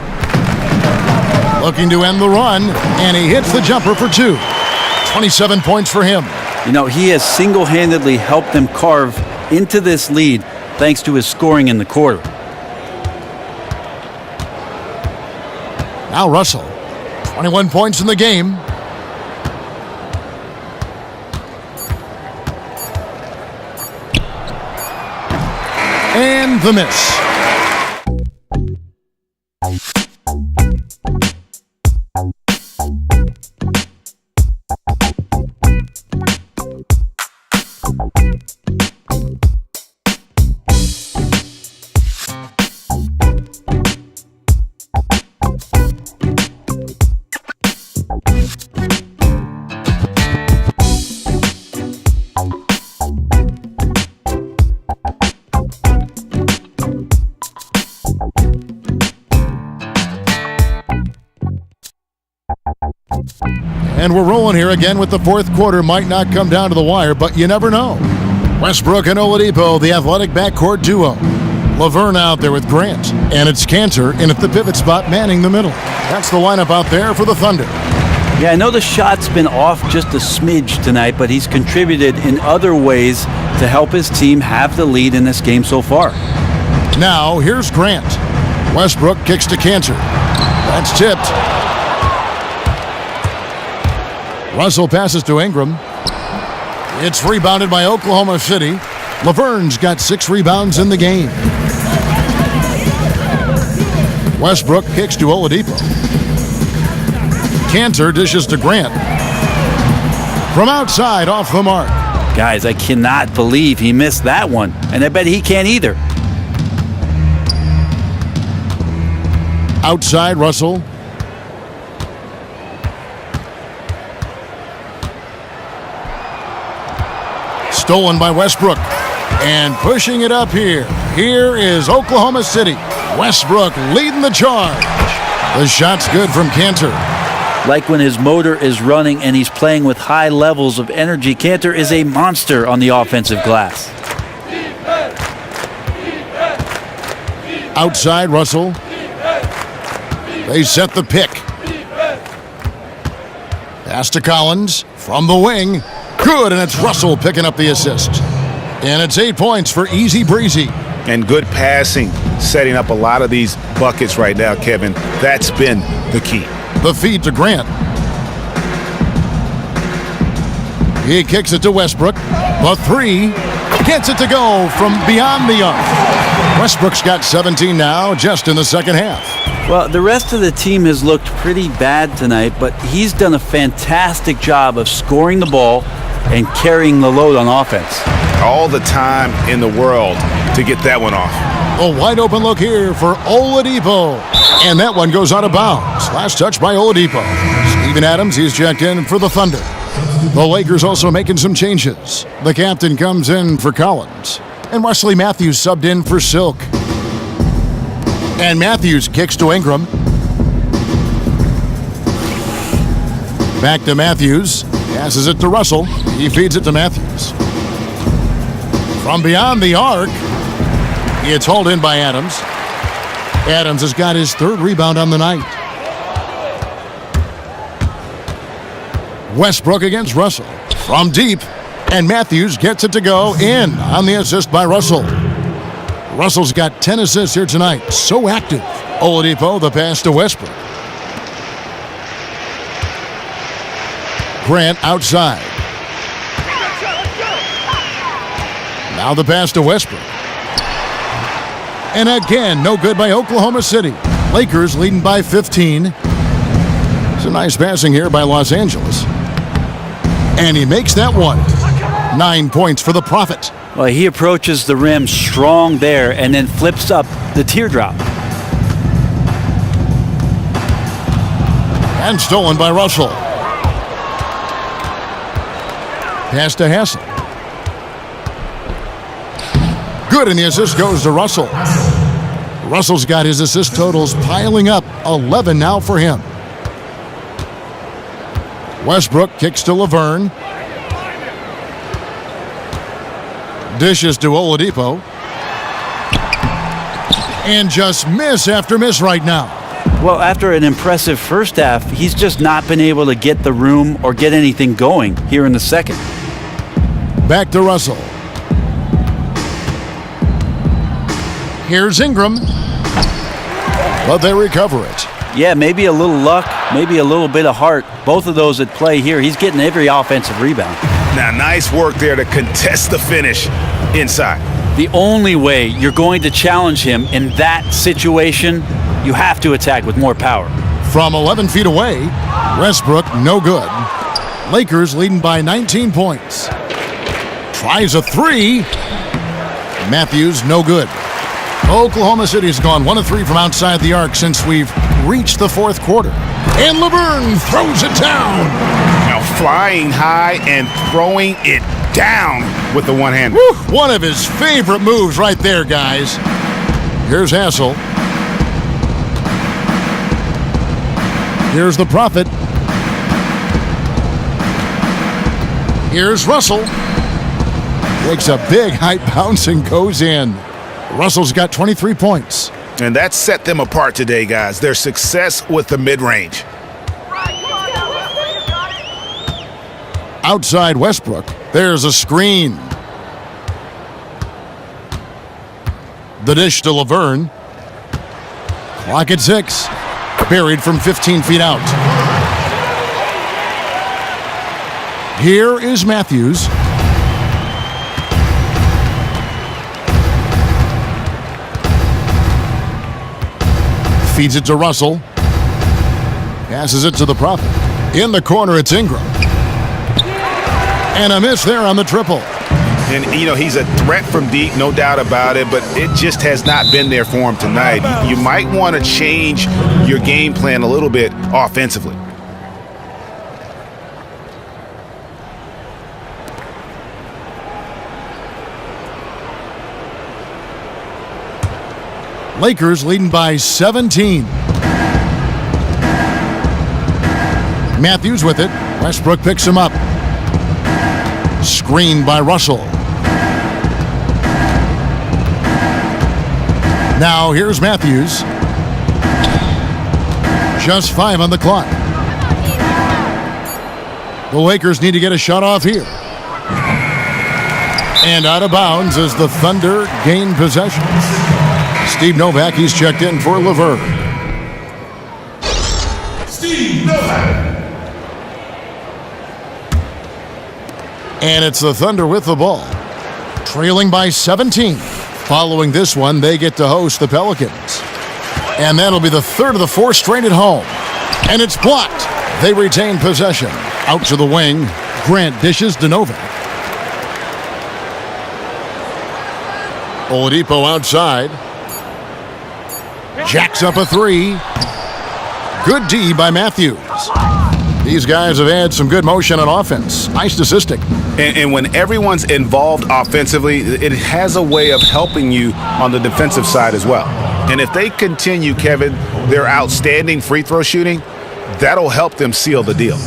Looking to end the run, and he hits the jumper for 2. 27 points for him. You know, he has single-handedly helped them carve into this lead thanks to his scoring in the quarter. Now Russell, 21 points in the game. And the miss. And we're rolling here again with the fourth quarter. Might not come down to the wire, but you never know. Westbrook and Oladipo, the athletic backcourt duo. Laverne out there with Grant. And it's Cantor in at the pivot spot, manning the middle. That's the lineup out there for the Thunder. Yeah, I know the shot's been off just a smidge tonight, but he's contributed in other ways to help his team have the lead in this game so far. Now, here's Grant. Westbrook kicks to Cantor. That's tipped. Russell passes to Ingram. It's rebounded by Oklahoma City. Laverne's got 6 rebounds in the game. Westbrook kicks to Oladipo. Cantor dishes to Grant. From outside, off the mark. Guys, I cannot believe he missed that one, and I bet he can't either. Outside, Russell. Stolen by Westbrook. And pushing it up here. Here is Oklahoma City. Westbrook leading the charge. The shot's good from Cantor. Like when his motor is running and he's playing with high levels of energy, Cantor is a monster on the offensive glass. Outside, Russell. They set the pick. Pass to Collins from the wing. Good, and it's Russell picking up the assist. And it's 8 points for Easy Breezy. And good passing, setting up a lot of these buckets right now, Kevin. That's been the key. The feed to Grant. He kicks it to Westbrook. The three gets it to go from beyond the arc. Westbrook's got 17 now, just in the second half. Well, the rest of the team has looked pretty bad tonight, but he's done a fantastic job of scoring the ball and carrying the load on offense. All the time in the world to get that one off. A wide open look here for Oladipo. And that one goes out of bounds. Last touch by Oladipo. Steven Adams, he's checked in for the Thunder. The Lakers also making some changes. The captain comes in for Collins. And Wesley Matthews subbed in for Silk. And Matthews kicks to Ingram. Back to Matthews. Passes it to Russell. He feeds it to Matthews. From beyond the arc, it's hauled in by Adams. Adams has got his third rebound on the night. Westbrook against Russell. From deep, and Matthews gets it to go in on the assist by Russell. Russell's got 10 assists here tonight. So active. Oladipo, the pass to Westbrook. Grant outside. Now the pass to Westbrook. And again, no good by Oklahoma City. Lakers leading by 15. It's a nice passing here by Los Angeles. And he makes that one. 9 points for the Prophet. Well, he approaches the rim strong there and then flips up the teardrop. And stolen by Russell. Pass to Hassel. Good, and the assist goes to Russell. Russell's got his assist totals piling up. 11 now for him. Westbrook kicks to Laverne. Dishes to Oladipo. And just miss after miss right now. Well, after an impressive first half, he's just not been able to get the room or get anything going here in the second. Back to Russell. Here's Ingram. But they recover it. Yeah, maybe a little luck, maybe a little bit of heart. Both of those at play here. He's getting every offensive rebound. Now, nice work there to contest the finish inside. The only way you're going to challenge him in that situation, you have to attack with more power. From 11 feet away, Westbrook, no good. Lakers leading by 19 points. Tries a three. Matthews, no good. Oklahoma City's gone 1 of 3 from outside the arc since we've reached the fourth quarter. And Laverne throws it down. Now flying high and throwing it down with the one hand. One of his favorite moves right there, guys. Here's Hassel. Here's the Prophet. Here's Russell. Takes a big height bounce and goes in. Russell's got 23 points. And that set them apart today, guys. Their success with the mid-range. Outside Westbrook, there's a screen. The dish to Laverne. Clock at 6. Buried from 15 feet out. Here is Matthews. Feeds it to Russell. Passes it to the Prophet. In the corner, it's Ingram. And a miss there on the triple. And, you know, he's a threat from deep, no doubt about it, but it just has not been there for him tonight. You might want to change your game plan a little bit offensively. Lakers leading by 17. Matthews with it. Westbrook picks him up. Screened by Russell. Now here's Matthews. Just 5 on the clock. The Lakers need to get a shot off here. And out of bounds as the Thunder gain possession. Steve Novak, he's checked in for LeVert. Steve Novak. And it's the Thunder with the ball. Trailing by 17. Following this one, they get to host the Pelicans. And that'll be the third of the 4 straight at home. And it's blocked. They retain possession. Out to the wing. Grant dishes to Novak. Oladipo outside. Jacks up a 3. Good D by Matthews. These guys have had some good motion on offense. Nice statistic. And when everyone's involved offensively, it has a way of helping you on the defensive side as well. And if they continue, Kevin, their outstanding free throw shooting, that'll help them seal the deal.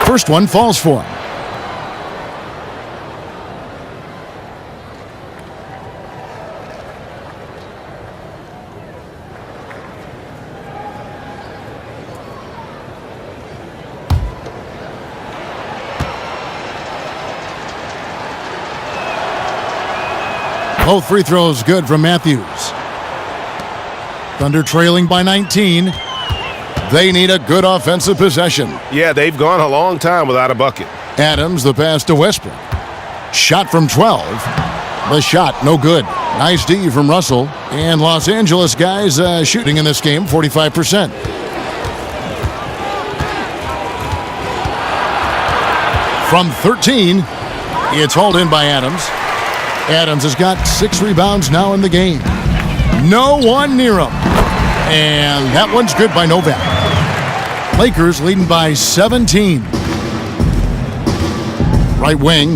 First one falls for him. Both free throws good from Matthews. Thunder trailing by 19. They need a good offensive possession. Yeah, they've gone a long time without a bucket. Adams, the pass to Westbrook. Shot from 12. The shot, no good. Nice D from Russell. And Los Angeles guys shooting in this game, 45%. From 13, it's hauled in by Adams. Adams has got 6 rebounds now in the game. No one near him. And that one's good by Novak. Lakers leading by 17. Right wing.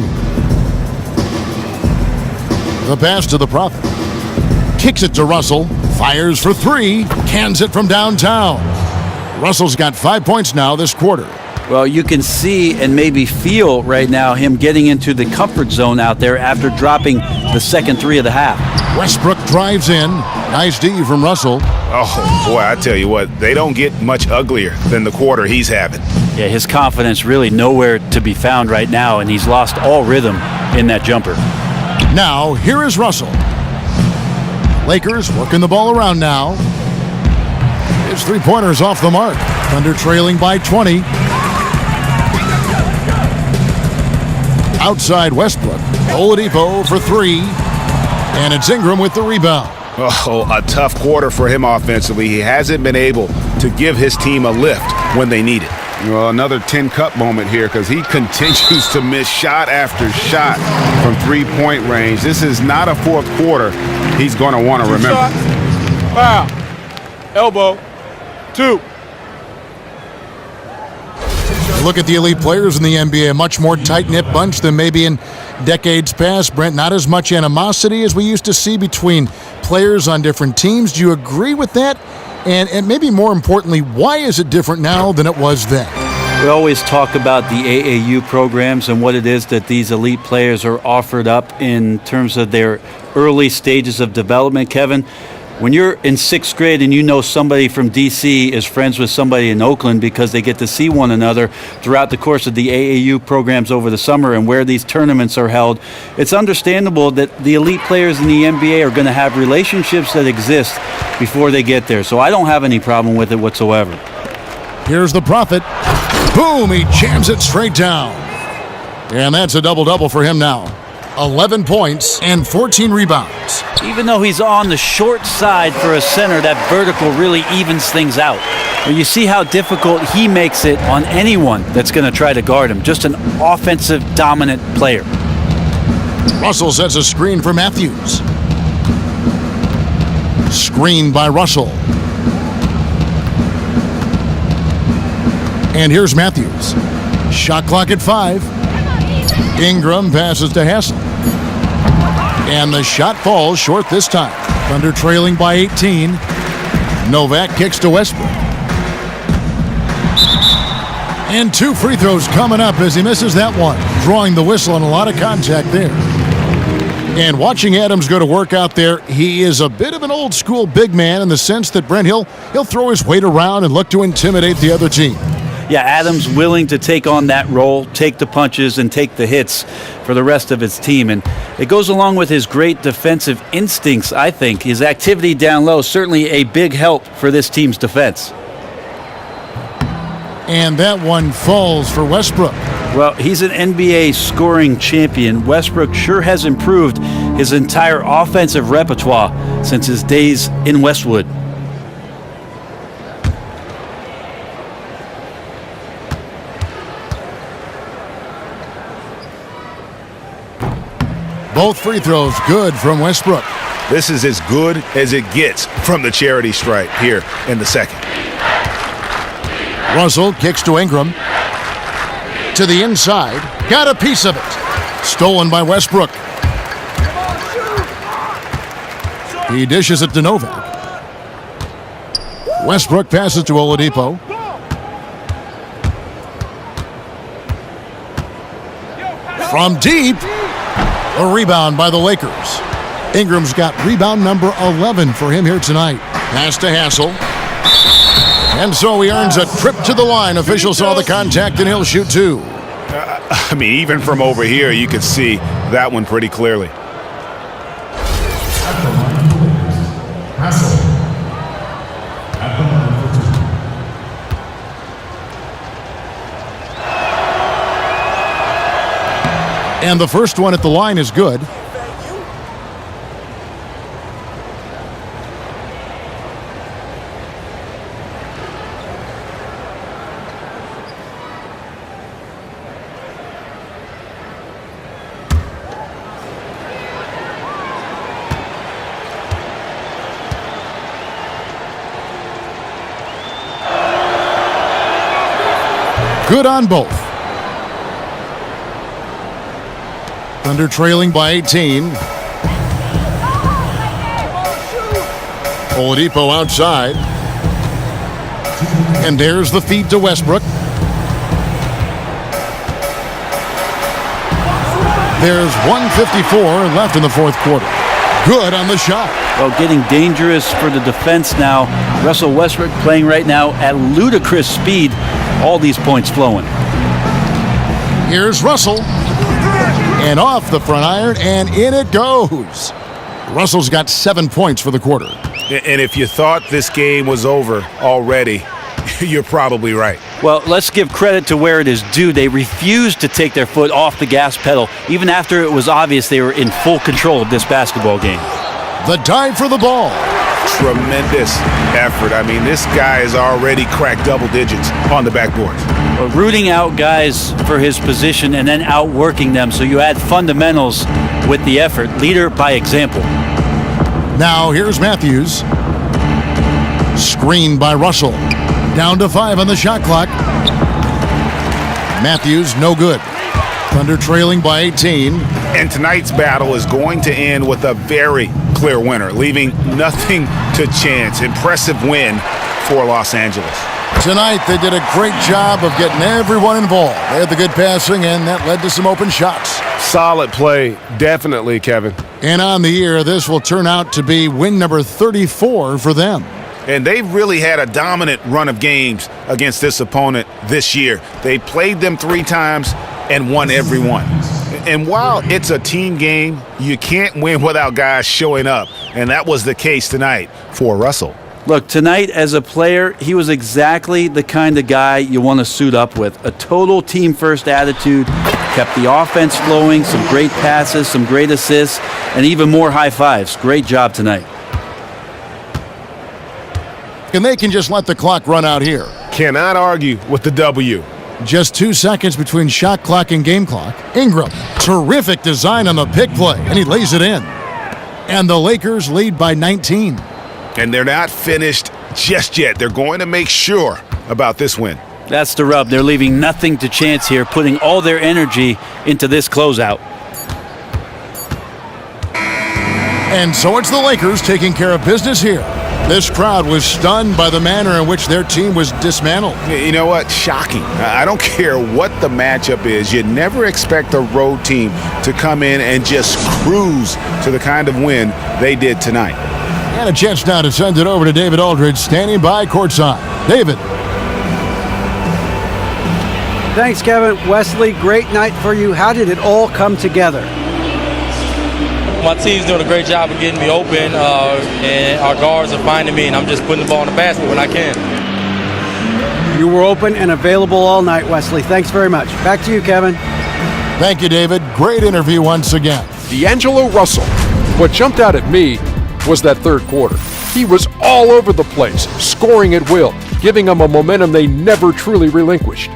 The pass to the Prophet. Kicks it to Russell. Fires for 3. Cans it from downtown. Russell's got 5 points now this quarter. Well, you can see and maybe feel right now him getting into the comfort zone out there after dropping the second 3 of the half. Westbrook drives in. Nice D from Russell. Oh, boy, I tell you what, they don't get much uglier than the quarter he's having. Yeah, his confidence really nowhere to be found right now, and he's lost all rhythm in that jumper. Now, here is Russell. Lakers working the ball around now. His 3-pointer's off the mark. Thunder trailing by 20. Outside Westbrook. Oladipo for 3. And it's Ingram with the rebound. Oh, a tough quarter for him offensively. He hasn't been able to give his team a lift when they need it. Well, another 10-cup moment here because he continues to miss shot after shot from 3-point range. This is not a fourth quarter he's going to want to remember. Shots. Foul. Elbow. 2. Look at the elite players in the NBA, a much more tight-knit bunch than maybe in decades past. Brent, not as much animosity as we used to see between players on different teams. Do you agree with that? And maybe more importantly, why is it different now than it was then? We always talk about the AAU programs and what it is that these elite players are offered up in terms of their early stages of development, Kevin. When you're in 6th grade and you know somebody from D.C. is friends with somebody in Oakland because they get to see one another throughout the course of the AAU programs over the summer and where these tournaments are held, it's understandable that the elite players in the NBA are going to have relationships that exist before they get there. So I don't have any problem with it whatsoever. Here's the Prophet. Boom, he jams it straight down. And that's a double-double for him now. 11 points and 14 rebounds. Even though he's on the short side for a center, that vertical really evens things out. Well, you see how difficult he makes it on anyone that's going to try to guard him. Just an offensive dominant player. Russell sets a screen for Matthews. Screened by Russell. And here's Matthews. Shot clock at 5. Ingram passes to Hassel. And the shot falls short this time. Thunder trailing by 18. Novak kicks to Westbrook. And 2 free throws coming up as he misses that one. Drawing the whistle and a lot of contact there. And watching Adams go to work out there, he is a bit of an old school big man in the sense that, Brent, he'll throw his weight around and look to intimidate the other team. Yeah, Adams willing to take on that role, take the punches and take the hits for the rest of his team. And it goes along with his great defensive instincts, I think. His activity down low, certainly a big help for this team's defense. And that one falls for Westbrook. Well, he's an NBA scoring champion. Westbrook sure has improved his entire offensive repertoire since his days in Westwood. Both free throws good from Westbrook. This is as good as it gets from the charity stripe here in the second. Russell kicks to Ingram. To the inside. Got a piece of it. Stolen by Westbrook. He dishes it to Novak. Westbrook passes to Oladipo. From deep. A rebound by the Lakers. Ingram's got rebound number 11 for him here tonight. Pass to Hassel. And so he earns a trip to the line. Officials saw the contact and he'll shoot 2. I mean, even from over here, you could see that one pretty clearly. And the first one at the line is good. Good on both. Thunder trailing by 18. Oladipo outside. And there's the feed to Westbrook. There's 1:54 left in the fourth quarter. Good on the shot. Well, getting dangerous for the defense now. Russell Westbrook playing right now at ludicrous speed. All these points flowing. Here's Russell. And off the front iron, and in it goes. Russell's got 7 points for the quarter. And if you thought this game was over already, you're probably right. Well, let's give credit to where it is due. They refused to take their foot off the gas pedal, even after it was obvious they were in full control of this basketball game. The dive for the ball. Tremendous effort. I mean, this guy has already cracked double digits on the backboard. Well, rooting out guys for his position and then outworking them, so you add fundamentals with the effort. Leader by example. Now here's Matthews. Screened by Russell. Down to 5 on the shot clock. Matthews no good. Thunder trailing by 18. And tonight's battle is going to end with a very clear winner, leaving nothing to chance. Impressive win for Los Angeles. Tonight they did a great job of getting everyone involved. They had the good passing, and that led to some open shots. Solid play, definitely, Kevin. And on the year, this will turn out to be win number 34 for them. And they've really had a dominant run of games against this opponent this year. They played them 3 times and won every one. And while it's a team game, you can't win without guys showing up. And that was the case tonight for Russell. Look, tonight as a player, he was exactly the kind of guy you want to suit up with. A total team-first attitude, kept the offense flowing, some great passes, some great assists, and even more high fives. Great job tonight. And they can just let the clock run out here. Cannot argue with the W. Just 2 seconds between shot clock and game clock. Ingram, terrific design on the pick play, and he lays it in. And the Lakers lead by 19. And they're not finished just yet. They're going to make sure about this win. That's the rub. They're leaving nothing to chance here, putting all their energy into this closeout. And so it's the Lakers taking care of business here. This crowd was stunned by the manner in which their team was dismantled. You know what? Shocking. I don't care what the matchup is. You never expect a road team to come in and just cruise to the kind of win they did tonight. And a chance now to send it over to David Aldridge, standing by courtside. David. Thanks, Kevin. Wesley, great night for you. How did it all come together? My team's doing a great job of getting me open, and our guards are finding me, and I'm just putting the ball in the basket when I can. You were open and available all night, Wesley. Thanks very much. Back to you, Kevin. Thank you, David. Great interview once again. D'Angelo Russell. What jumped out at me was that third quarter. He was all over the place, scoring at will, giving them a momentum they never truly relinquished.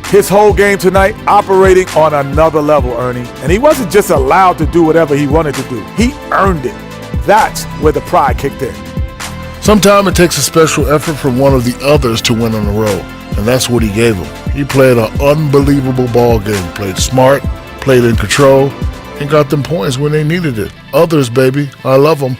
His whole game tonight operating on another level, Ernie. And he wasn't just allowed to do whatever he wanted to do. He earned it. That's where the pride kicked in. Sometimes it takes a special effort from one of the others to win on the road, and that's what he gave them. He played an unbelievable ball game, played smart, played in control, and got them points when they needed it. Others, baby, I love them.